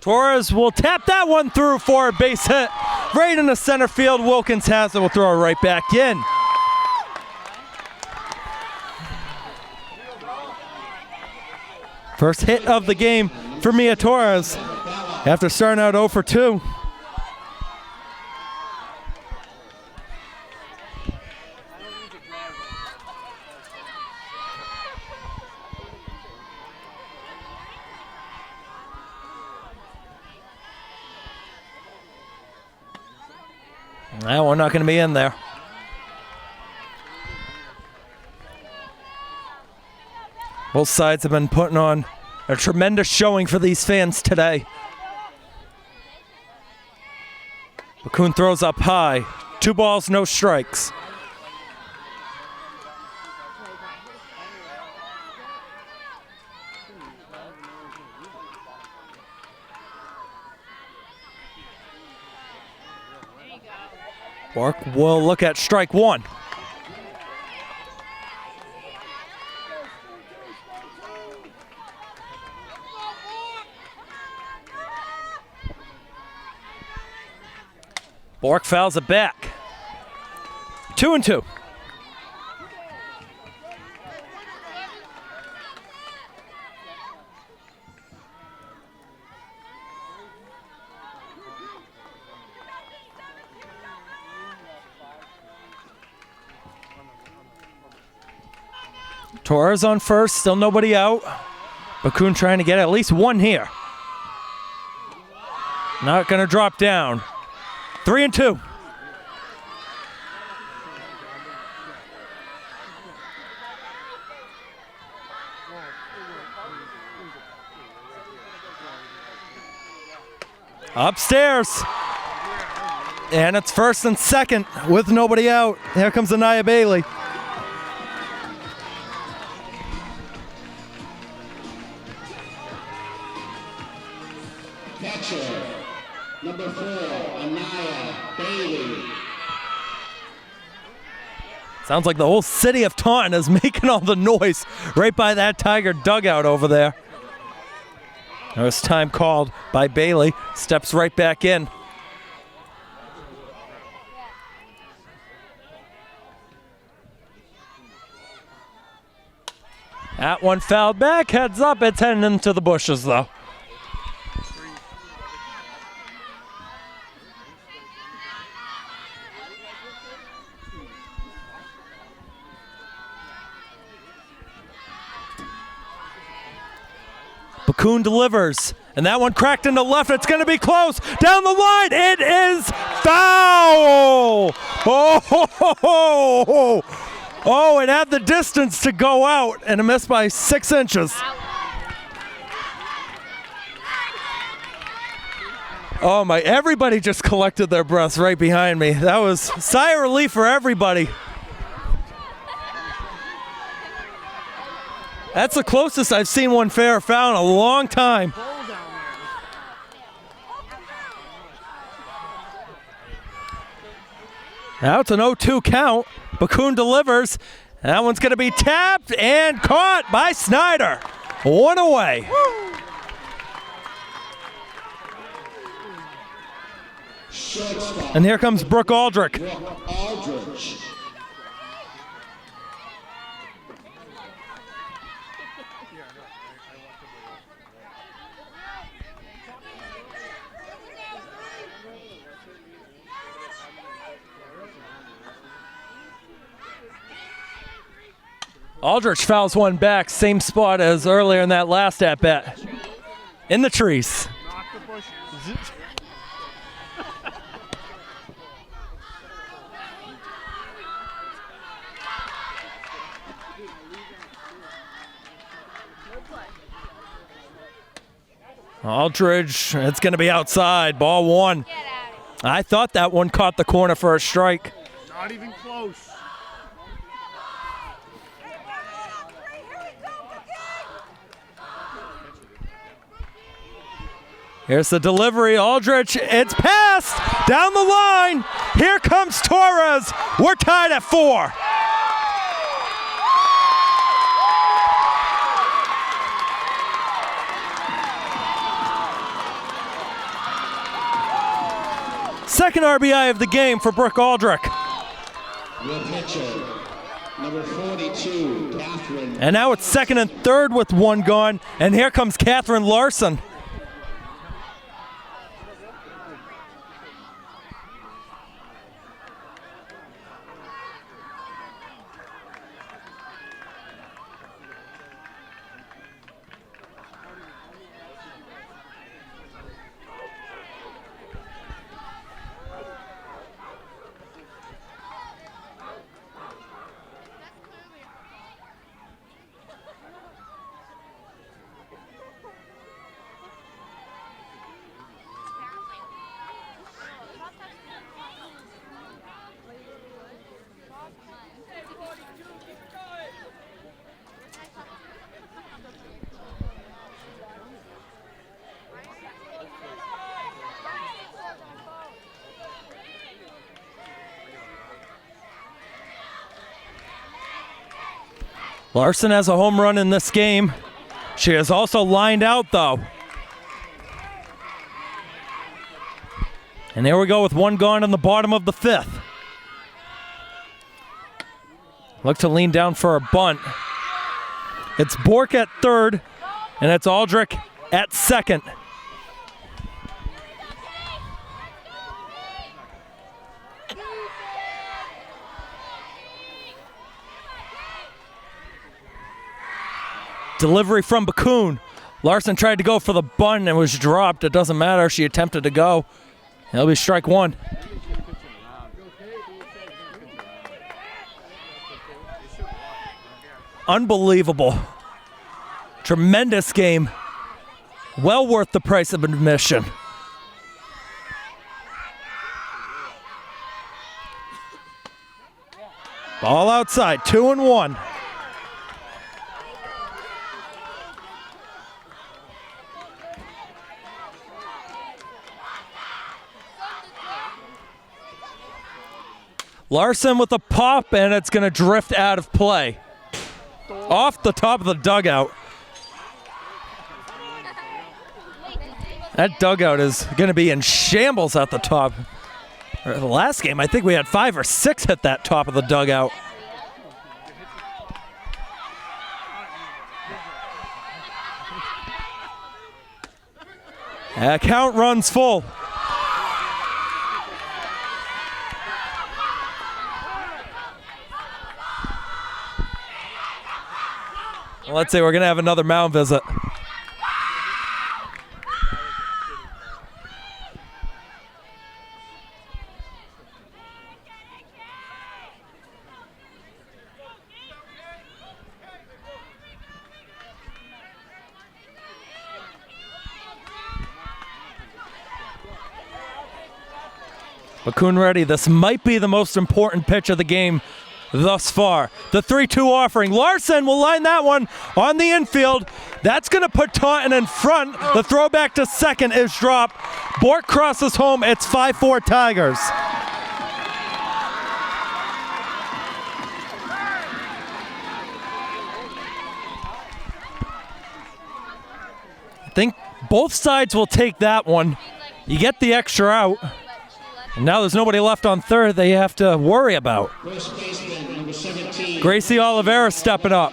A: Torres will tap that one through for a base hit. Right in the center field. Wilkins has it. Will throw it right back in. First hit of the game for Mia Torres after starting out 0 for 2. That one not going to be in there. Both sides have been putting on a tremendous showing for these fans today. Bakun throws up high. 2 balls, no strikes. Bork will look at strike 1. Bork fouls it back. 2-2. Torres on first, still nobody out. Bakun trying to get at least 1 here. Not going to drop down. 3-2. Upstairs. And it's first and second with nobody out. Here comes Anaya Bailey.
B: Catcher, number 4, Anaya Bailey.
A: Sounds like the whole city of Taunton is making all the noise right by that Tiger dugout over there. This time called by Bailey. Steps right back in. That one fouled back. Heads up. It's heading into the bushes, though. Bakun delivers, and that one cracked into left. It's going to be close. Down the line, it is foul! Oh, it had the distance to go out, and a miss by 6 inches. Oh my, everybody just collected their breaths right behind me. That was sigh of relief for everybody. That's the closest I've seen one fair foul in a long time. Now it's an 0-2 count. Bakun delivers. That one's going to be tapped and caught by Snyder. 1 away. And here comes Brooke Aldrich. Aldrich fouls one back, same spot as earlier in that last at-bat. In the trees.
C: Knock the bushes.
A: Aldridge, it's going to be outside. Ball one. I thought that one caught the corner for a strike.
C: Not even close.
A: Here's the delivery. Aldridge, it's passed down the line. Here comes Torres. We're tied at 4. Second RBI of the game for Brooke Aldrich.
B: Your pitcher, number 42, Catherine.
A: And now it's second and third with one gone. And here comes Catherine Larson. Larson has a home run in this game. She is also lined out, though. And there we go with one gone in the bottom of the 5th. Look to lean down for a bunt. It's Bork at third, and it's Aldrich at second. Delivery from Bakun. Larson tried to go for the bunt and was dropped. It doesn't matter. She attempted to go. It'll be strike one. Unbelievable. Tremendous game. Well worth the price of admission. Ball outside, 2-1. Larson with a pop, and it's going to drift out of play. Off the top of the dugout. That dugout is going to be in shambles at the top. The last game, I think we had 5 or 6 at that top of the dugout. Count runs full. Let's see, we're going to have another mound visit. Bakun ready. This might be the most important pitch of the game thus far. The 3-2 offering. Larson will line that one on the infield. That's going to put Taunton in front. The throw back to second is dropped. Bork crosses home. It's 5-4 Tigers. I think both sides will take that one. You get the extra out. And now there's nobody left on third they have to worry about.
B: First baseman, number 17.
A: Gracie Oliveira stepping up.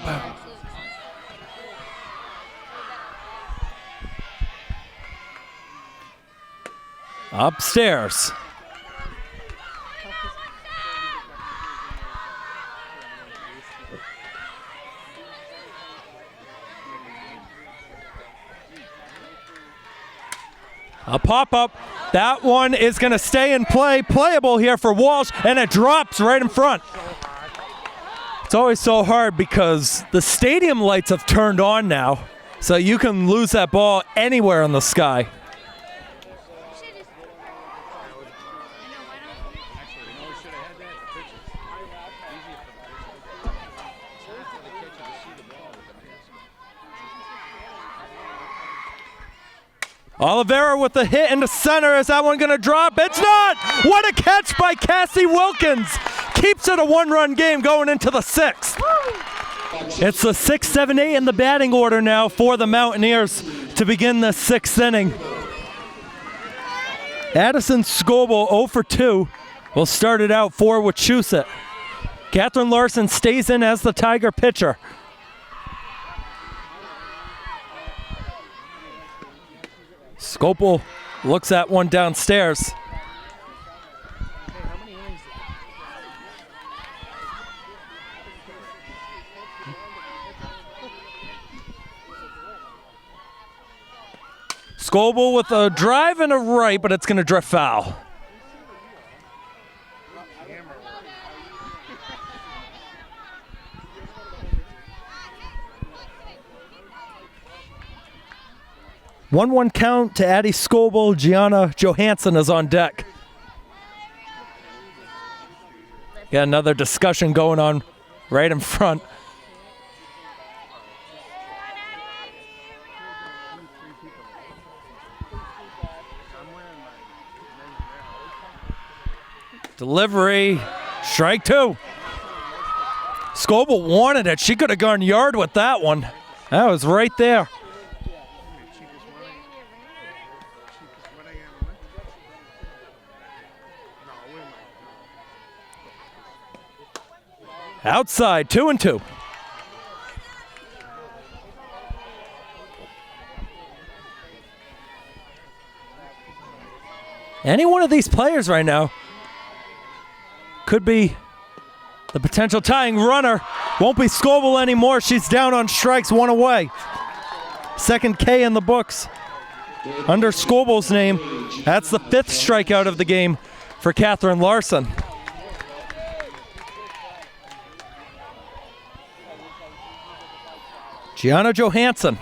A: Upstairs. A pop-up. That one is going to stay in play. Playable here for Walsh, and it drops right in front. It's always so hard because the stadium lights have turned on now. So you can lose that ball anywhere in the sky. Oliveira with the hit in the center. Is that one going to drop? It's not! What a catch by Cassie Wilkins. Keeps it a one-run game going into the sixth. It's the 6, 7, 8 in the batting order now for the Mountaineers to begin the sixth inning. Addison Scoble 0 for 2 will start it out for Wachusett. Catherine Larson stays in as the Tiger pitcher. Scoble looks at one downstairs. Scoble with a drive and a right, but it's going to drift foul. One count to Addie Scoble. Gianna Johansson is on deck. Got another discussion going on right in front. Delivery, strike 2. Scoble wanted it. She could have gone yard with that one. That was right there. Outside, 2-2. Any one of these players right now could be the potential tying runner. Won't be Scoble anymore. She's down on strikes, 1 away. Second K in the books under Scoble's name. That's the 5th strikeout of the game for Catherine Larson. Gianna Johansson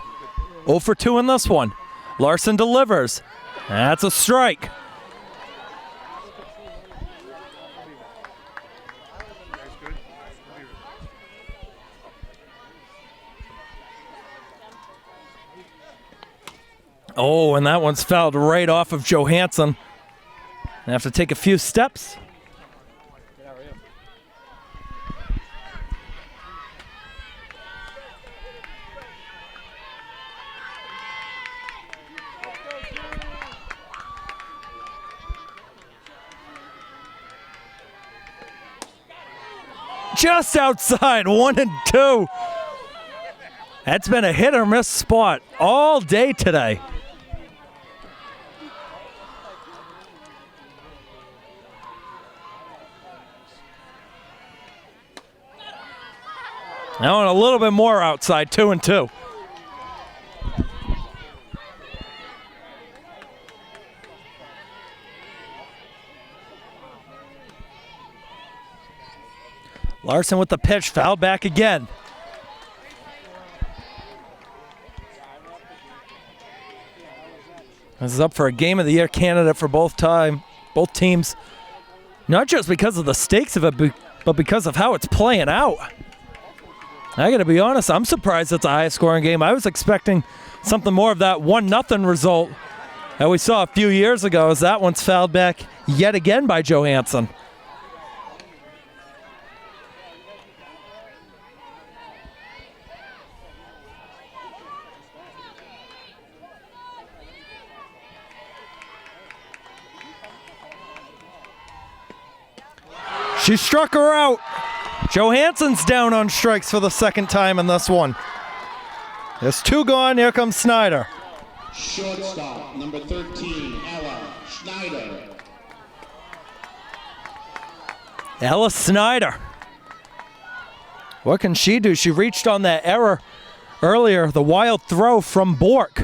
A: 0 for 2 in this one. Larson delivers. That's a strike. Oh, and that one's fouled right off of Johansson. I have to take a few steps. Just outside, 1-2. That's been a hit or miss spot all day today. Now a little bit more outside, 2-2. Larson with the pitch, fouled back again. This is up for a Game of the Year candidate for both teams. Not just because of the stakes of it, but because of how it's playing out. I gotta be honest, I'm surprised it's a high scoring game. I was expecting something more of that 1-0 result that we saw a few years ago, as that one's fouled back yet again by Johansson. She struck her out. Johansson's down on strikes for the second time in this one. There's 2 gone. Here comes Snyder.
B: Shortstop, number 13, Ella Schneider.
A: Ella Snyder. What can she do? She reached on that error earlier, the wild throw from Bork.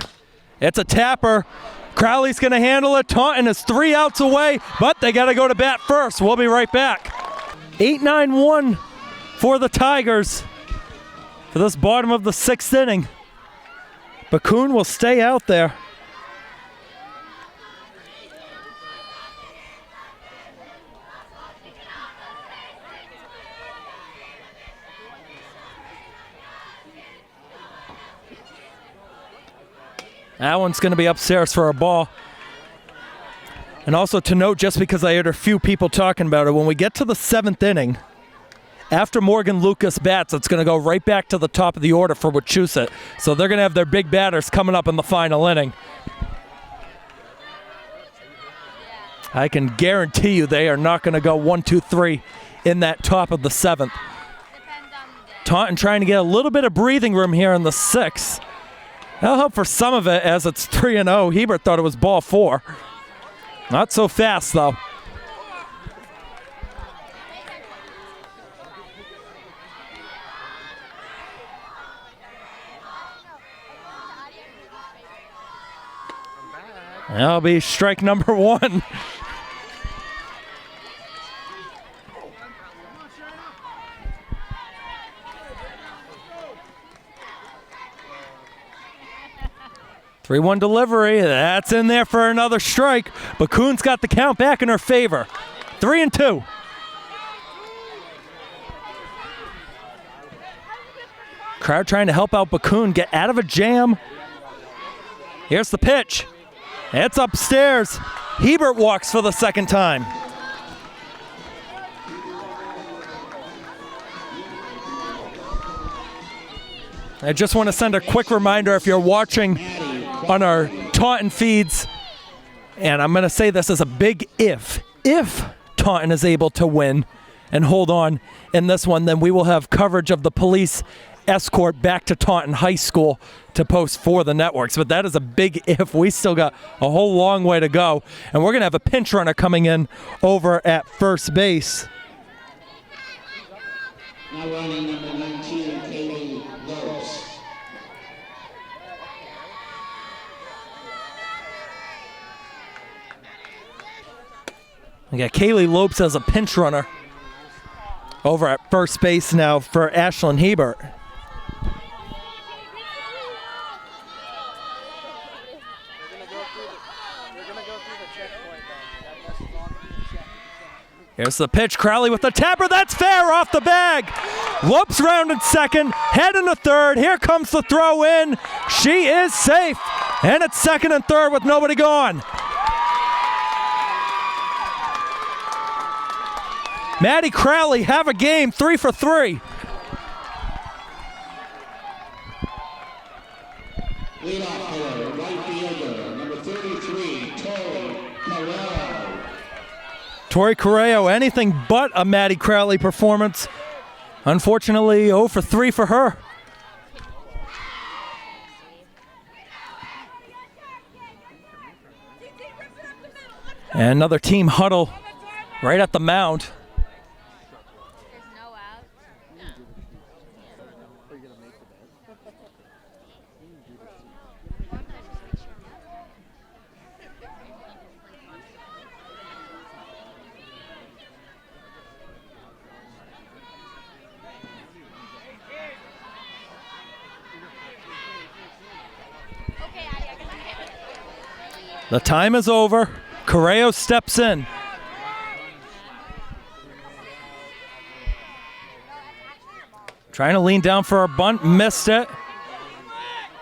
A: It's a tapper. Crowley's going to handle it. Taunton is 3 outs away, but they got to go to bat first. We'll be right back. 8-9-1 for the Tigers for this bottom of the 6th inning. Bakun will stay out there. That one's going to be upstairs for a ball. And also to note, just because I heard a few people talking about it, when we get to the 7th inning, after Morgan Lucas bats, it's going to go right back to the top of the order for Wachusett. So they're going to have their big batters coming up in the final inning. I can guarantee you they are not going to go 1, 2, 3 in that top of the 7th. Taunton trying to get a little bit of breathing room here in the 6th. That'll help for some of it, as it's 3-0. Hebert thought it was ball 4. Not so fast, though. That'll be strike number 1. Three-one delivery. That's in there for another strike. Bakun's got the count back in her favor. 3-2. Crowd trying to help out Bakun get out of a jam. Here's the pitch. It's upstairs. Hebert walks for the second time. I just want to send a quick reminder, if you're watching on our Taunton feeds, and I'm going to say this as a big if Taunton is able to win and hold on in this one, then we will have coverage of the police escort back to Taunton High School to post for the networks. But that is a big if. We still got a whole long way to go, and we're going to have a pinch runner coming in over at first base.
B: Now running number 19, Kaylee Lopes.
A: We got Kaylee Lopes as a pinch runner over at first base now for Ashlyn Hebert. Here's the pitch. Crowley with the tapper. That's fair off the bag. Lopes rounded second, head into third. Here comes the throw in. She is safe. And it's second and third with nobody gone. Maddie Crowley have a game, 3 for 3.
B: Leadoff hitter, right fielder, number 33, Tori Carrero.
A: Tori Carrero, anything but a Maddie Crowley performance. Unfortunately, 0 for 3 for her. And another team huddle right at the mound. The time is over. Correo steps in. Trying to lean down for a bunt, missed it.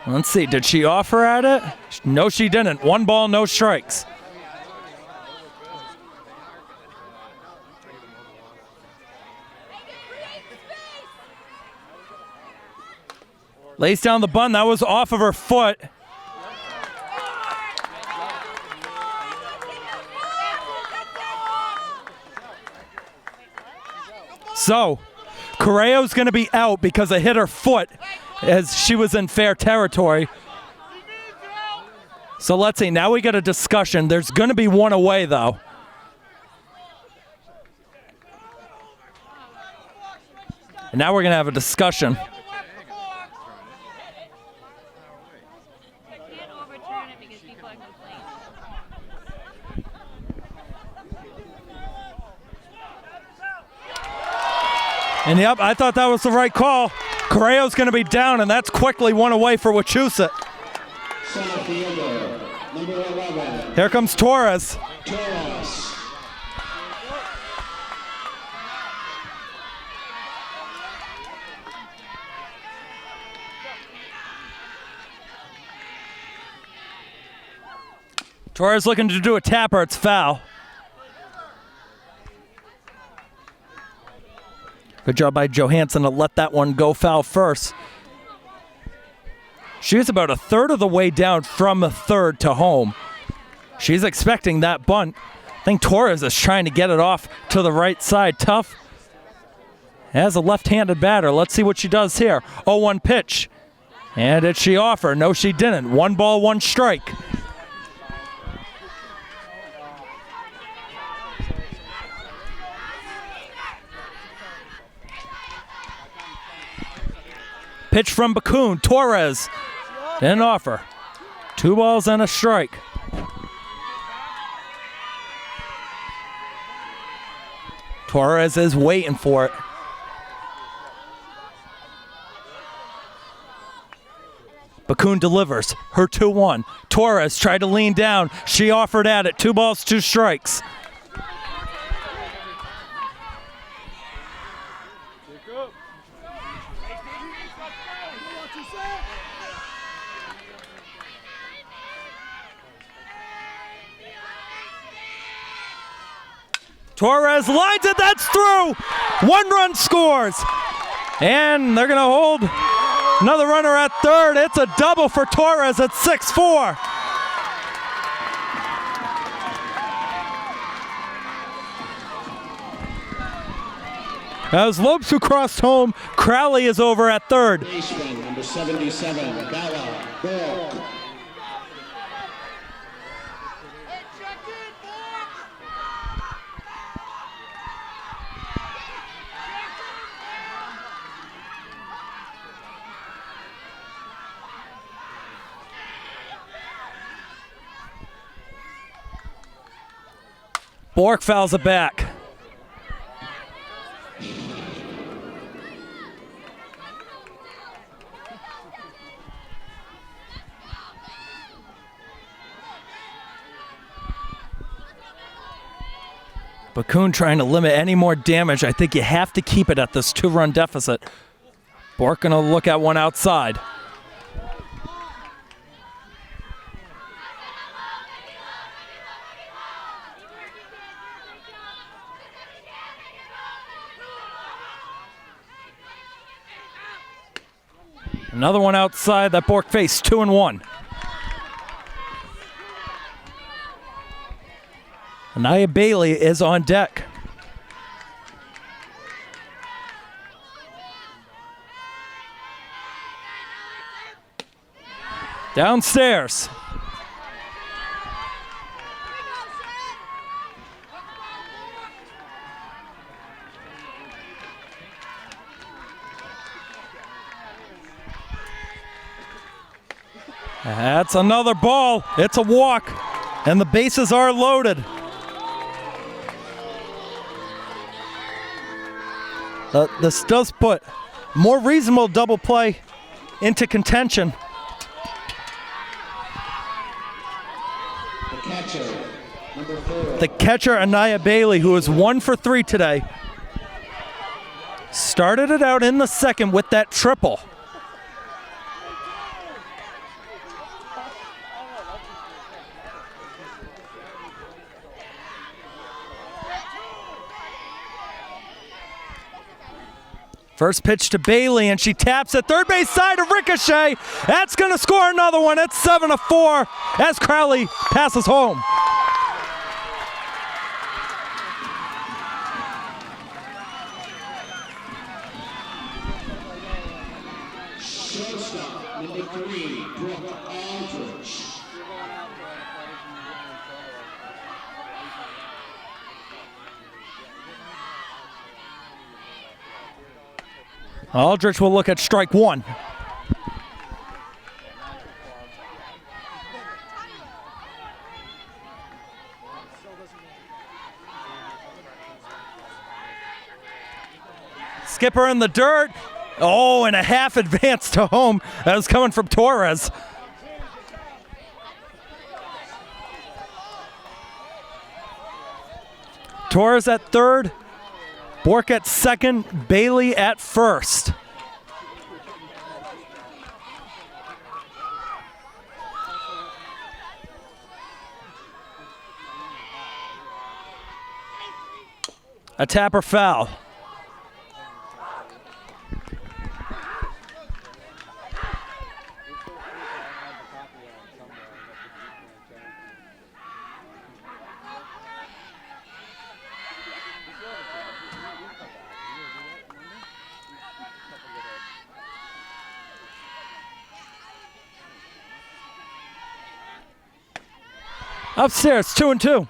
A: Let's see, did she offer at it? No, she didn't. 1 ball, no strikes. Lays down the bunt, that was off of her foot. So, Correo's going to be out because it hit her foot as she was in fair territory. So let's see, now we got a discussion. There's going to be one away, though. And now we're going to have a discussion. And yep, I thought that was the right call. Correo's going to be down, and that's quickly one away for Wachusett. Here comes Torres.
B: Torres.
A: Torres looking to do a tapper. It's foul. Good job by Johansson to let that one go foul first. She's about a third of the way down from a third to home. She's expecting that bunt. I think Torres is trying to get it off to the right side. Tough. As a left-handed batter. Let's see what she does here. 0-1 pitch. And did she offer? No, she didn't. 1 ball, 1 strike. Pitch from Bakun. Torres. Didn't offer. 2 balls and a strike. Torres is waiting for it. Bakun delivers. Her 2-1. Torres tried to lean down. She offered at it. 2 balls, 2 strikes. Torres lines it, that's through! 1 run scores! And they're gonna hold another runner at third. It's a double for Torres at 6-4. As Lopes who crossed home, Crowley is over at third.
B: Baseman, number 77, Gala Bork.
A: Bork fouls it back. Bakun trying to limit any more damage. I think you have to keep it at this 2-run deficit. Bork gonna look at one outside. Another one outside that Bork faced, 2-1. Anaya Bailey is on deck. Downstairs. That's another ball. It's a walk, and the bases are loaded. This does put more reasonable double play into contention.
B: The catcher, number 4.
A: The catcher, Anaya Bailey, who is 1 for 3 today, started it out in the second with that triple. First pitch to Bailey, and she taps at third base side of Ricochet. That's going to score another one. It's 7-4 as Crowley passes home.
B: Shortstop, number 3, Brooke Aldrich.
A: Aldrich will look at strike 1. Skipper in the dirt. Oh, and a half advance to home. That was coming from Torres. Torres at third, Bork at second, Bailey at first. A tapper foul. Upstairs, 2-2.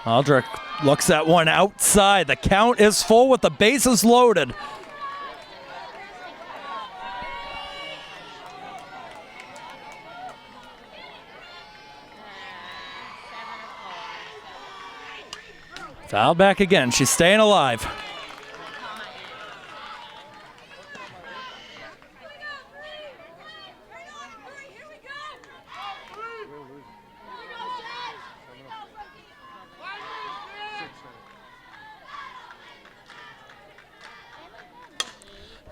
A: Aldrich looks at one outside. The count is full with the bases loaded. Foul back again. She's staying alive.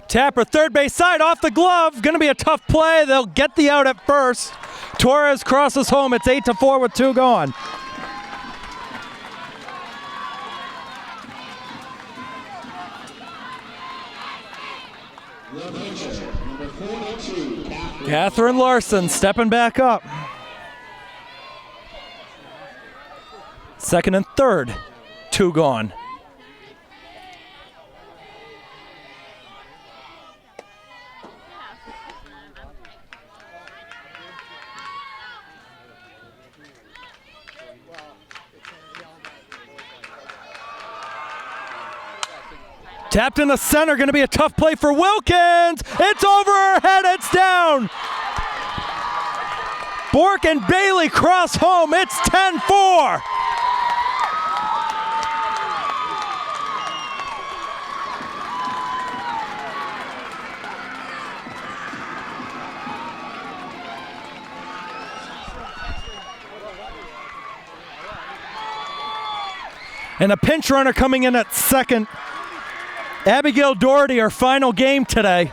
A: Tapper, third base side, off the glove. Going to be a tough play. They'll get the out at first. Torres crosses home. It's 8-4 with 2 gone. Catherine Larson stepping back up. Second and third, 2 gone. Tapped in the center, going to be a tough play for Wilkins. It's over her head, it's down. Bork and Bailey cross home, it's 10-4. And a pinch runner coming in at second. Abigail Doherty, her final game today.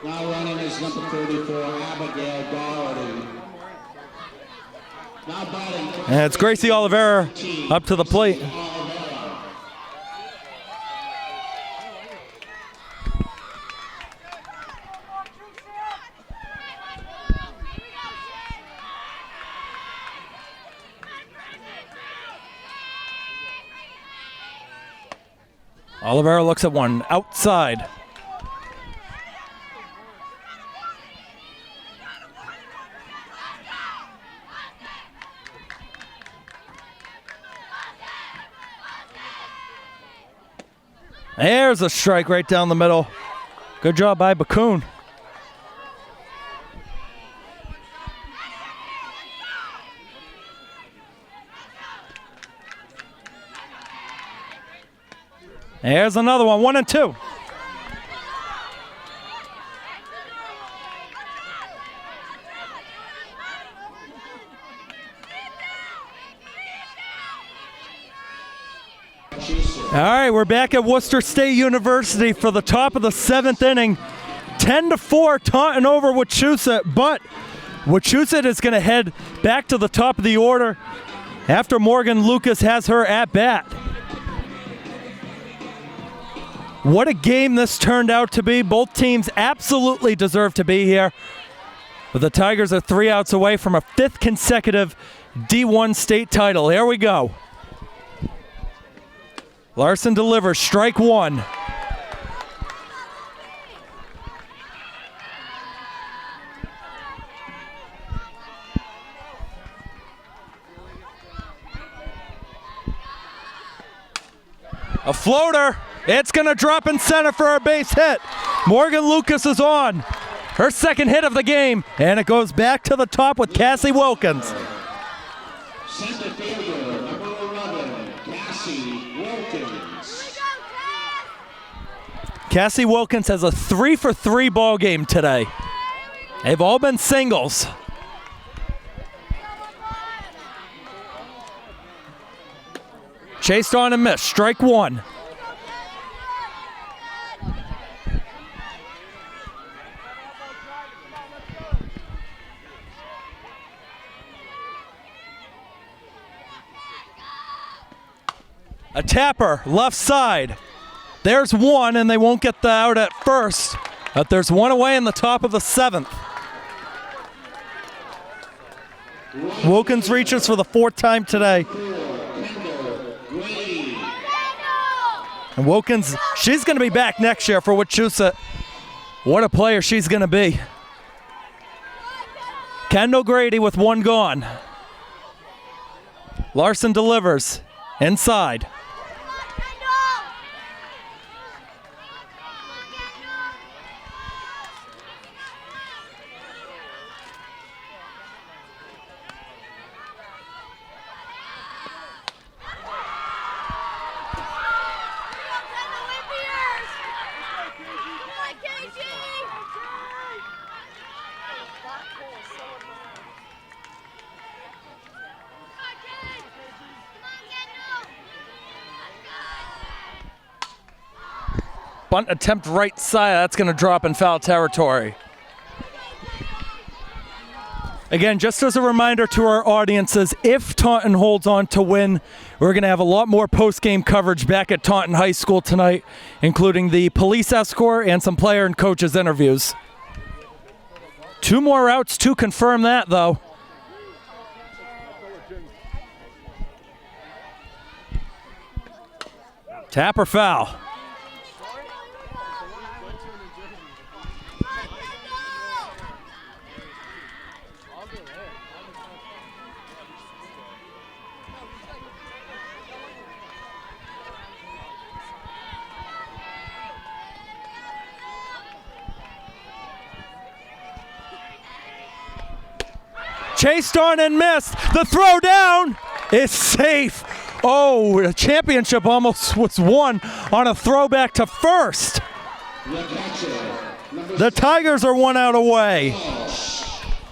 B: Now running is number 34, Abigail Doherty. Now batting.
A: And it's Gracie Oliveira up to the plate. Oliveira looks at one outside. There's a strike right down the middle. Good job by Bakun. There's another one, 1-2. All right, we're back at Worcester State University for the top of the 7th inning. 10-4, Taunton over Wachusett, but Wachusett is going to head back to the top of the order after Morgan Lucas has her at bat. What a game this turned out to be. Both teams absolutely deserve to be here. But the Tigers are 3 outs away from a 5th consecutive D1 state title. Here we go. Larson delivers, strike 1. A floater. It's going to drop in center for a base hit. Morgan Lucas is on. Her second hit of the game. And it goes back to the top with Cassie Wilkins.
B: Center fielder, number 11,
A: Cassie Wilkins has a 3-for-3 ball game today. They've all been singles. Chased on and missed. Strike one. A tapper, left side. There's one, and they won't get the out at first. But there's one away in the top of the 7th. Wilkins reaches for the 4th time today. And Wilkins, she's going to be back next year for Wachusett. What a player she's going to be. Kendall Grady with one gone. Larson delivers. Inside. Bunt attempt right side. That's going to drop in foul territory. Again, just as a reminder to our audiences, if Taunton holds on to win, we're going to have a lot more post-game coverage back at Taunton High School tonight, including the police escort and some player and coaches interviews. 2 more outs to confirm that, though. Tap or foul? Chased on and missed. The throw down is safe. Oh, the championship almost was won on a throwback to first. The Tigers are 1 out away.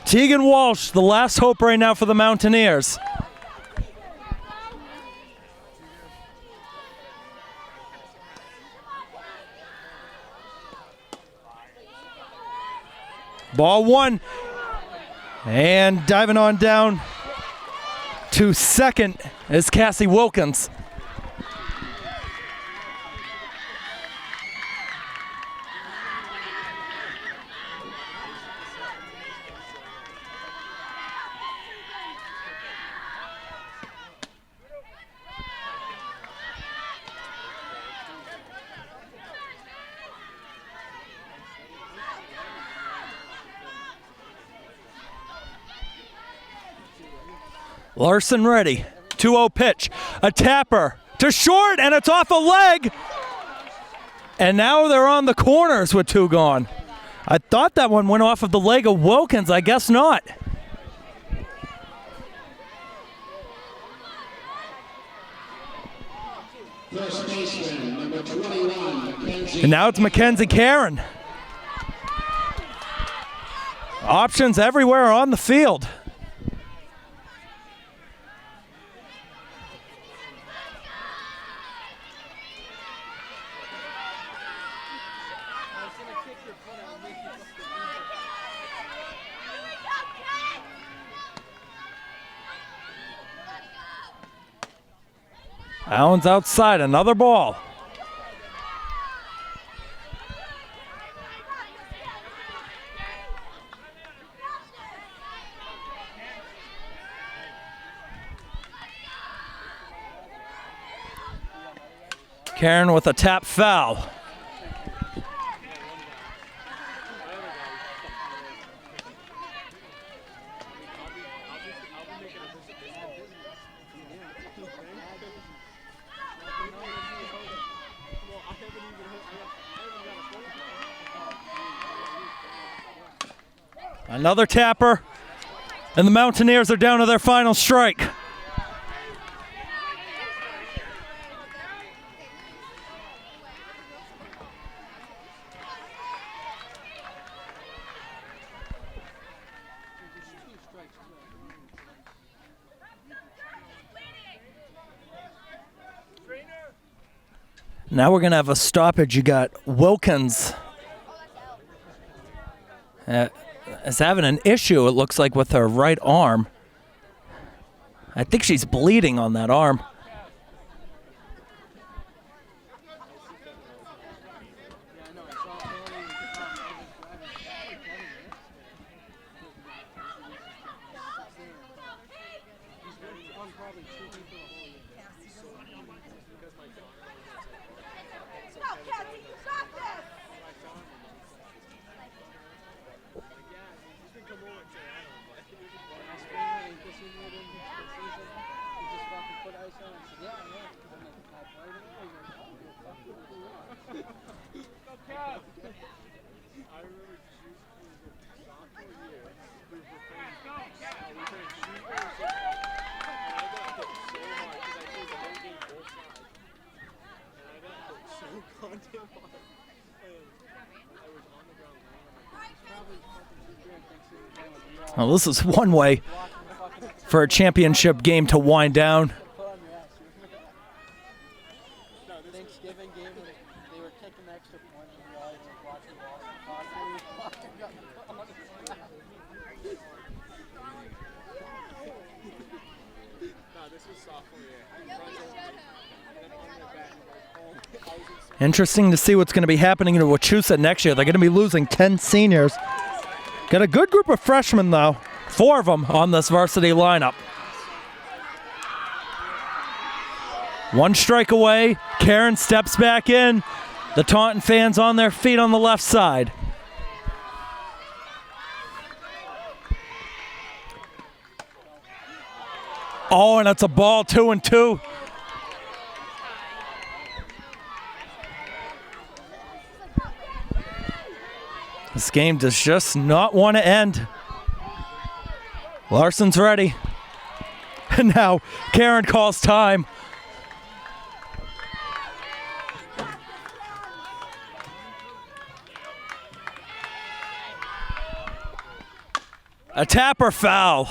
A: Keegan Walsh, the last hope right now for the Mountaineers. Ball 1. And diving on down to second is Cassie Wilkins. Larson ready. 2-0 pitch. A tapper to short, and it's off a leg. And now they're on the corners with 2 gone. I thought that one went off of the leg of Wilkins. I guess not.
B: First baseman, number 21, Mackenzie.
A: And now it's Mackenzie Karen. Options everywhere on the field. Allen's outside, another ball. Karen with a tap foul. Another tapper, and the Mountaineers are down to their final strike. Now we're going to have a stoppage. You got Wilkins is having an issue, it looks like, with her right arm. I think she's bleeding on that arm. Well, this is one way for a championship game to wind down.
C: Thanksgiving game when they were kicking the extra point and we all were watching
A: Interesting to see what's going to be happening to Wachusett next year. They're going to be losing 10 seniors. Got a good group of freshmen, though. 4 of them on this varsity lineup. 1 strike away. Karen steps back in. The Taunton fans on their feet on the left side. Oh, and it's a ball, 2-2. This game does just not want to end. Larson's ready. And now Karen calls time. A tap or foul?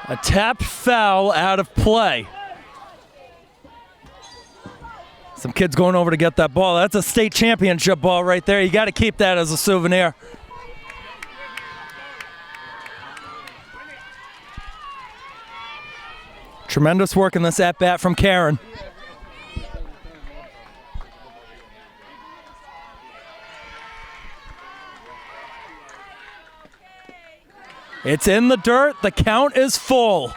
A: A tapped foul out of play. Some kids going over to get that ball. That's a state championship ball right there. You got to keep that as a souvenir. Tremendous work in this at-bat from Karen. It's in the dirt. The count is full.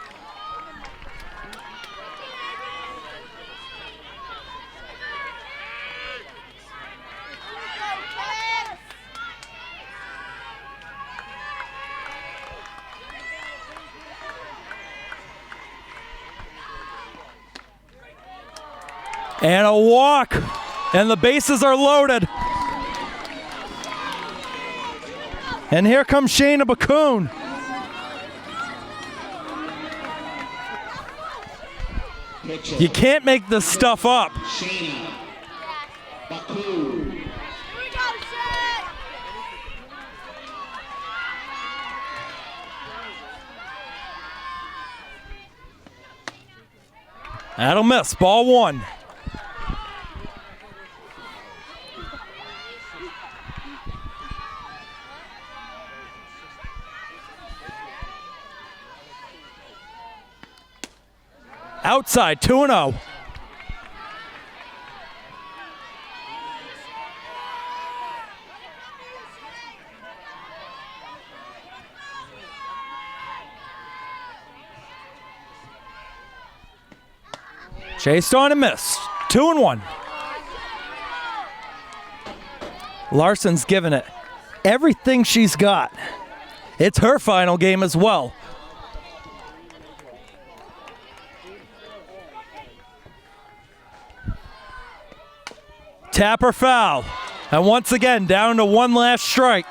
A: And a walk. And the bases are loaded. And here comes Shayna Baccoon. You can't make this stuff up. That'll miss. Ball 1. Outside, 2-0. Chased on and missed. 2-1. Larson's given it everything she's got. It's her final game as well. Tap or foul. And once again, down to one last strike.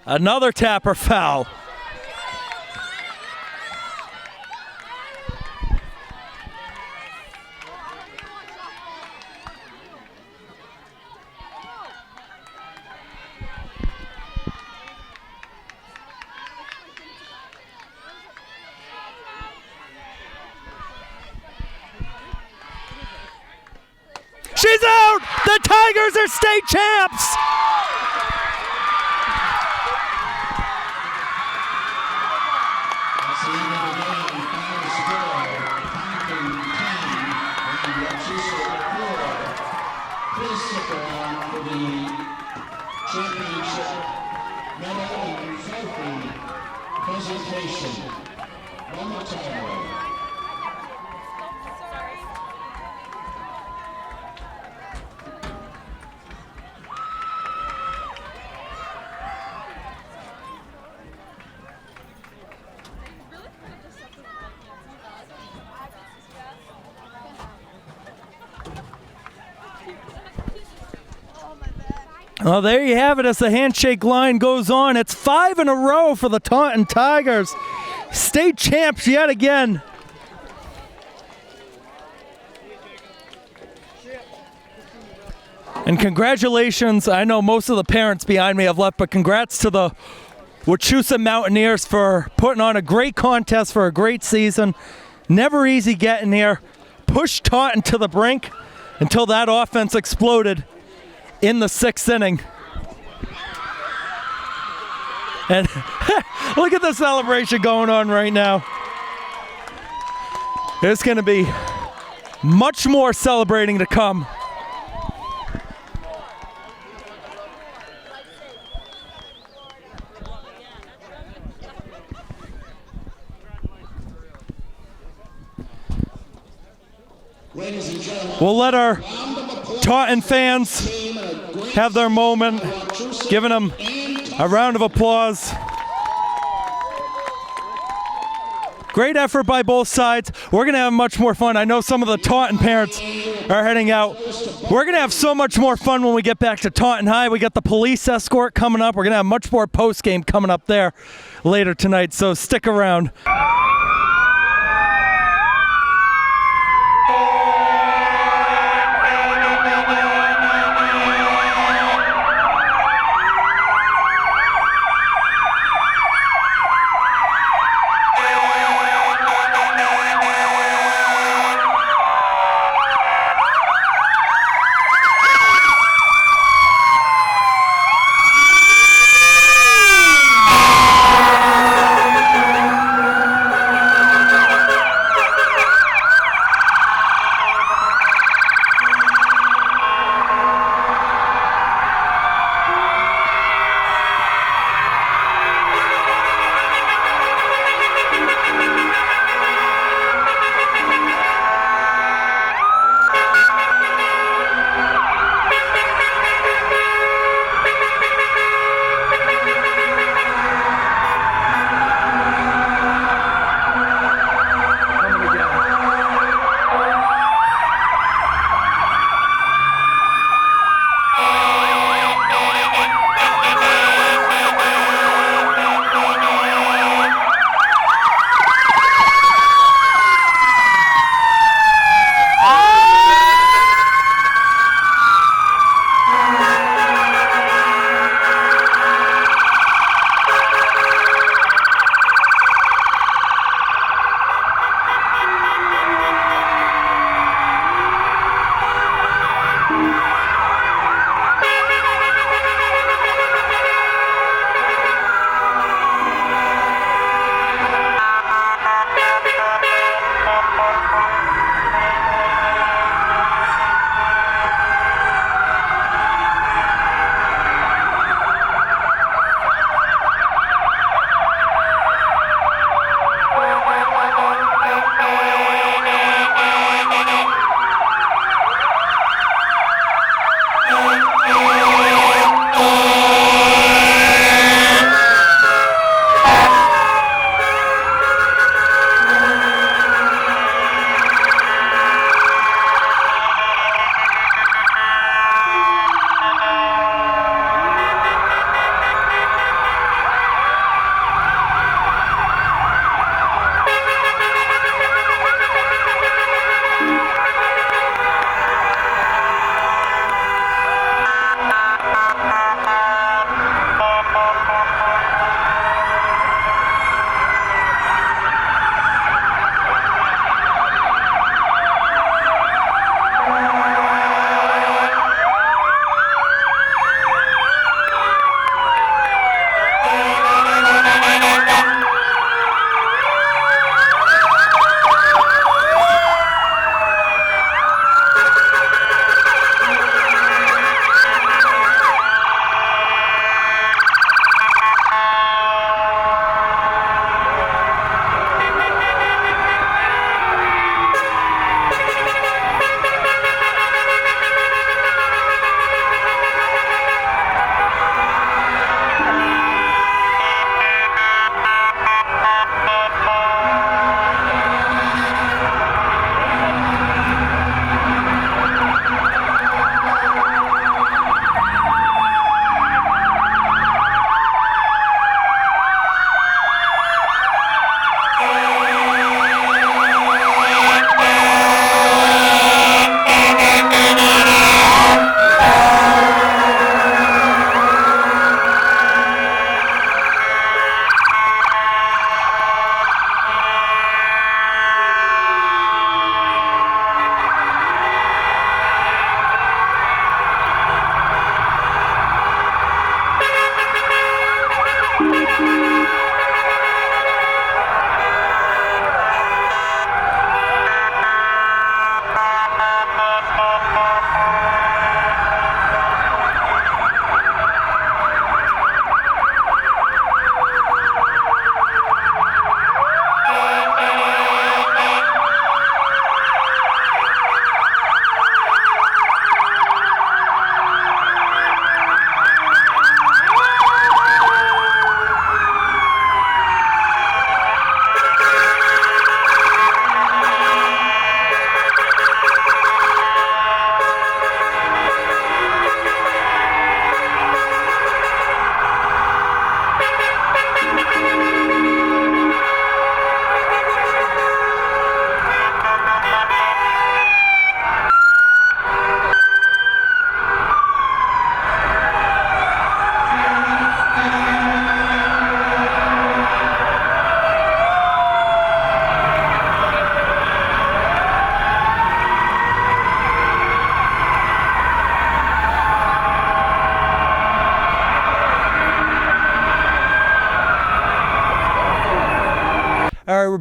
A: Another tap or foul. She's out! The Tigers are state champs!
B: That's the end of the game. Final score, Taunton 10 and Wachusett 4. Please stick around for the championship medal and trophy presentation momentarily.
A: Well, there you have it as the handshake line goes on. It's 5 in a row for the Taunton Tigers. State champs yet again. And congratulations, I know most of the parents behind me have left, but congrats to the Wachusett Mountaineers for putting on a great contest for a great season. Never easy getting here. Pushed Taunton to the brink until that offense exploded in the 6th inning. And look at the celebration going on right now. There's going to be much more celebrating to come.
B: Ladies and gentlemen,
A: We'll let our Taunton fans have their moment, giving them a round of applause. Great effort by both sides. We're going to have much more fun. I know some of the Taunton parents are heading out. We're going to have so much more fun when we get back to Taunton High. We got the police escort coming up. We're going to have much more post-game coming up there later tonight, so stick around.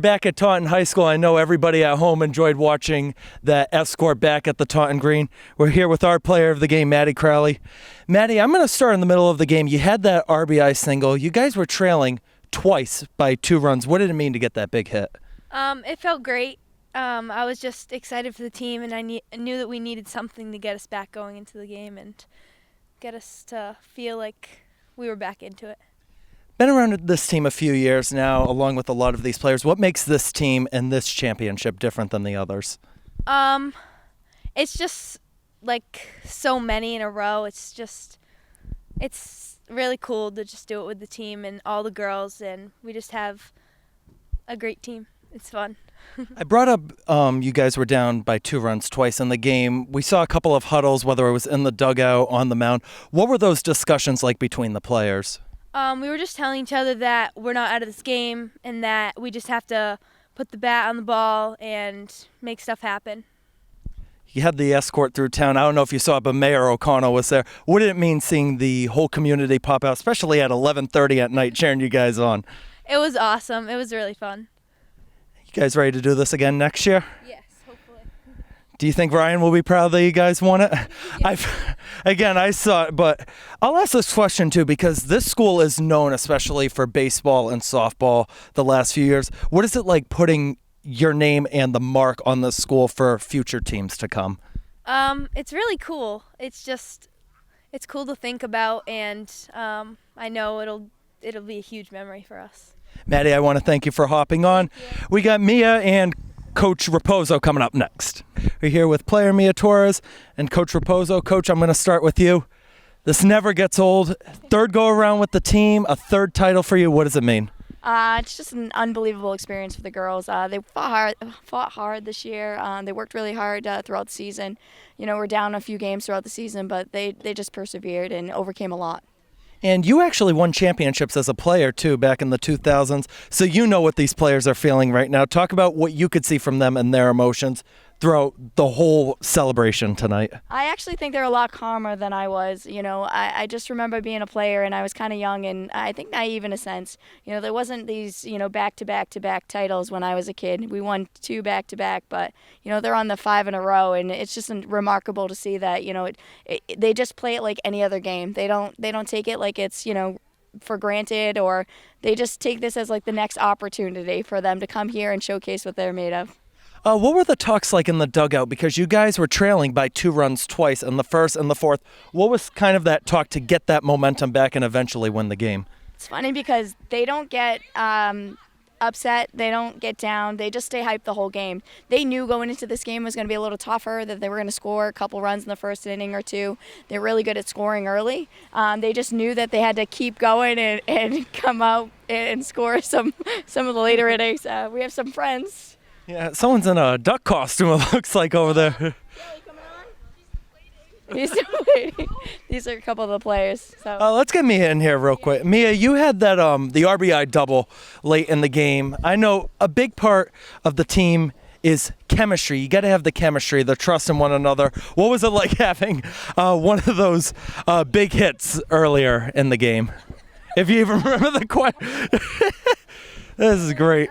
A: back at Taunton High School. I know everybody at home enjoyed watching that escort back at the Taunton Green. We're here with our player of the game, Maddie Crowley. Maddie, I'm going to start in the middle of the game. You had that RBI single. You guys were trailing twice by 2 runs. What did it mean to get that big hit?
D: It felt great. I was just excited for the team, and I knew that we needed something to get us back going into the game and get us to feel like we were back into it.
A: Been around this team a few years now, along with a lot of these players. What makes this team and this championship different than the others?
D: It's just like so many in a row. It's really cool to just do it with the team and all the girls, and we just have a great team. It's fun.
A: I brought up you guys were down by 2 runs twice in the game. We saw a couple of huddles, whether it was in the dugout, on the mound. What were those discussions like between the players?
D: We were just telling each other that we're not out of this game and that we just have to put the bat on the ball and make stuff happen.
A: You had the escort through town. I don't know if you saw it, but Mayor O'Connell was there. What did it mean seeing the whole community pop out, especially at 11:30 at night, cheering you guys on?
D: It was awesome. It was really fun.
A: You guys ready to do this again next year?
D: Yes, hopefully.
A: Do you think Ryan will be proud that you guys won it? I saw it, but I'll ask this question too, because this school is known especially for baseball and softball the last few years. What is it like putting your name and the mark on this school for future teams to come?
D: It's really cool. It's cool to think about, and I know it'll be a huge memory for us.
A: Maddie, I want to thank you for hopping on. We got Mia and Coach Raposo coming up next. We're here with player Mia Torres and Coach Raposo. Coach, I'm going to start with you. This never gets old. 3rd go around with the team, a 3rd title for you. What does it mean?
E: It's just an unbelievable experience for the girls. They fought hard this year. They worked really hard throughout the season. You know, we're down a few games throughout the season, but they just persevered and overcame a lot.
A: And you actually won championships as a player, too, back in the 2000s. So you know what these players are feeling right now. Talk about what you could see from them and their emotions throughout the whole celebration tonight.
E: I actually think they're a lot calmer than I was. You know, I just remember being a player, and I was kind of young and I think naive in a sense. You know, there wasn't these, back-to-back titles when I was a kid. We won 2 back-to-back, but, they're on the 5 in a row, and it's just remarkable to see that, they just play it like any other game. They don't take it like it's, for granted, or they just take this as like the next opportunity for them to come here and showcase what they're made of.
A: What were the talks like in the dugout? Because you guys were trailing by 2 runs twice in the 1st and the 4th. What was kind of that talk to get that momentum back and eventually win the game?
E: It's funny because they don't get upset. They don't get down. They just stay hyped the whole game. They knew going into this game was going to be a little tougher, that they were going to score a couple runs in the 1st inning or 2. They're really good at scoring early. They just knew that they had to keep going and come out and score some of the later innings. We have some friends.
A: Yeah, someone's in a duck costume, it looks like, over there.
E: He's still waiting. These are a couple of the players. So
A: let's get Mia in here real quick. Mia, you had that the RBI double late in the game. I know a big part of the team is chemistry. You got to have the chemistry, the trust in one another. What was it like having one of those big hits earlier in the game? If you even remember the question. This is great.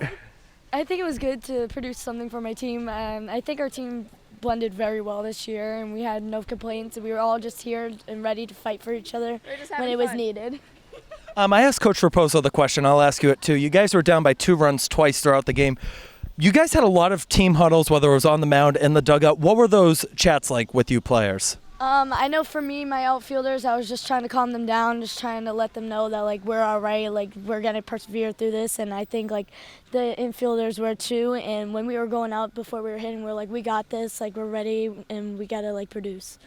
F: I think it was good to produce something for my team. I think our team blended very well this year, and we had no complaints. We were all just here and ready to fight for each other when it was needed.
A: I asked Coach Raposo the question. I'll ask you it too. You guys were down by 2 runs twice throughout the game. You guys had a lot of team huddles, whether it was on the mound, in the dugout. What were those chats like with you players?
F: I know for me, my outfielders, I was just trying to calm them down, just trying to let them know that, like, we're all right, like, we're going to persevere through this. And I think, like, the infielders were too. And when we were going out before we were hitting, we were like, we got this, like, we're ready, and we got to, like, produce.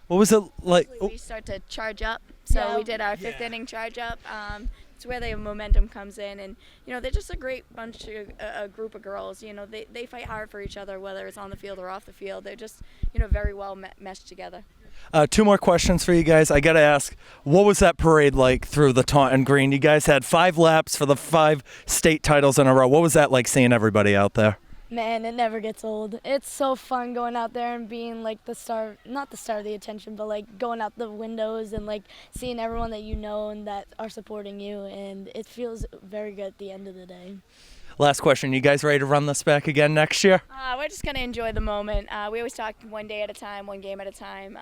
A: What was it like?
E: We start to charge up. So we did our 5th inning charge up. It's where the momentum comes in, and they're just a great bunch of a group of girls. They fight hard for each other, whether it's on the field or off the field. They're just very well meshed together.
A: 2 more questions for you guys. I got to ask, what was that parade like through the Taunton Green? You guys had 5 laps for the 5 state titles in a row. What was that like seeing everybody out there?
F: Man, it never gets old. It's so fun going out there and being like the star, not the star of the attention, but like going out the windows and like seeing everyone that you know and that are supporting you, and it feels very good at the end of the day.
A: Last question, you guys ready to run this back again next year?
E: We're just going to enjoy the moment. We always talk one day at a time, one game at a time.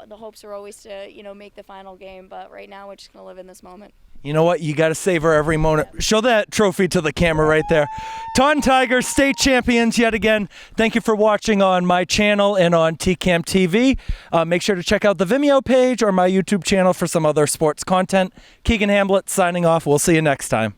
E: The hopes are always to, make the final game, but right now we're just going to live in this moment.
A: You know what? You got to savor every moment. Show that trophy to the camera right there. Taunton Tigers, state champions yet again. Thank you for watching on my channel and on TCAM TV. Make sure to check out the Vimeo page or my YouTube channel for some other sports content. Keegan Hamblett signing off. We'll see you next time.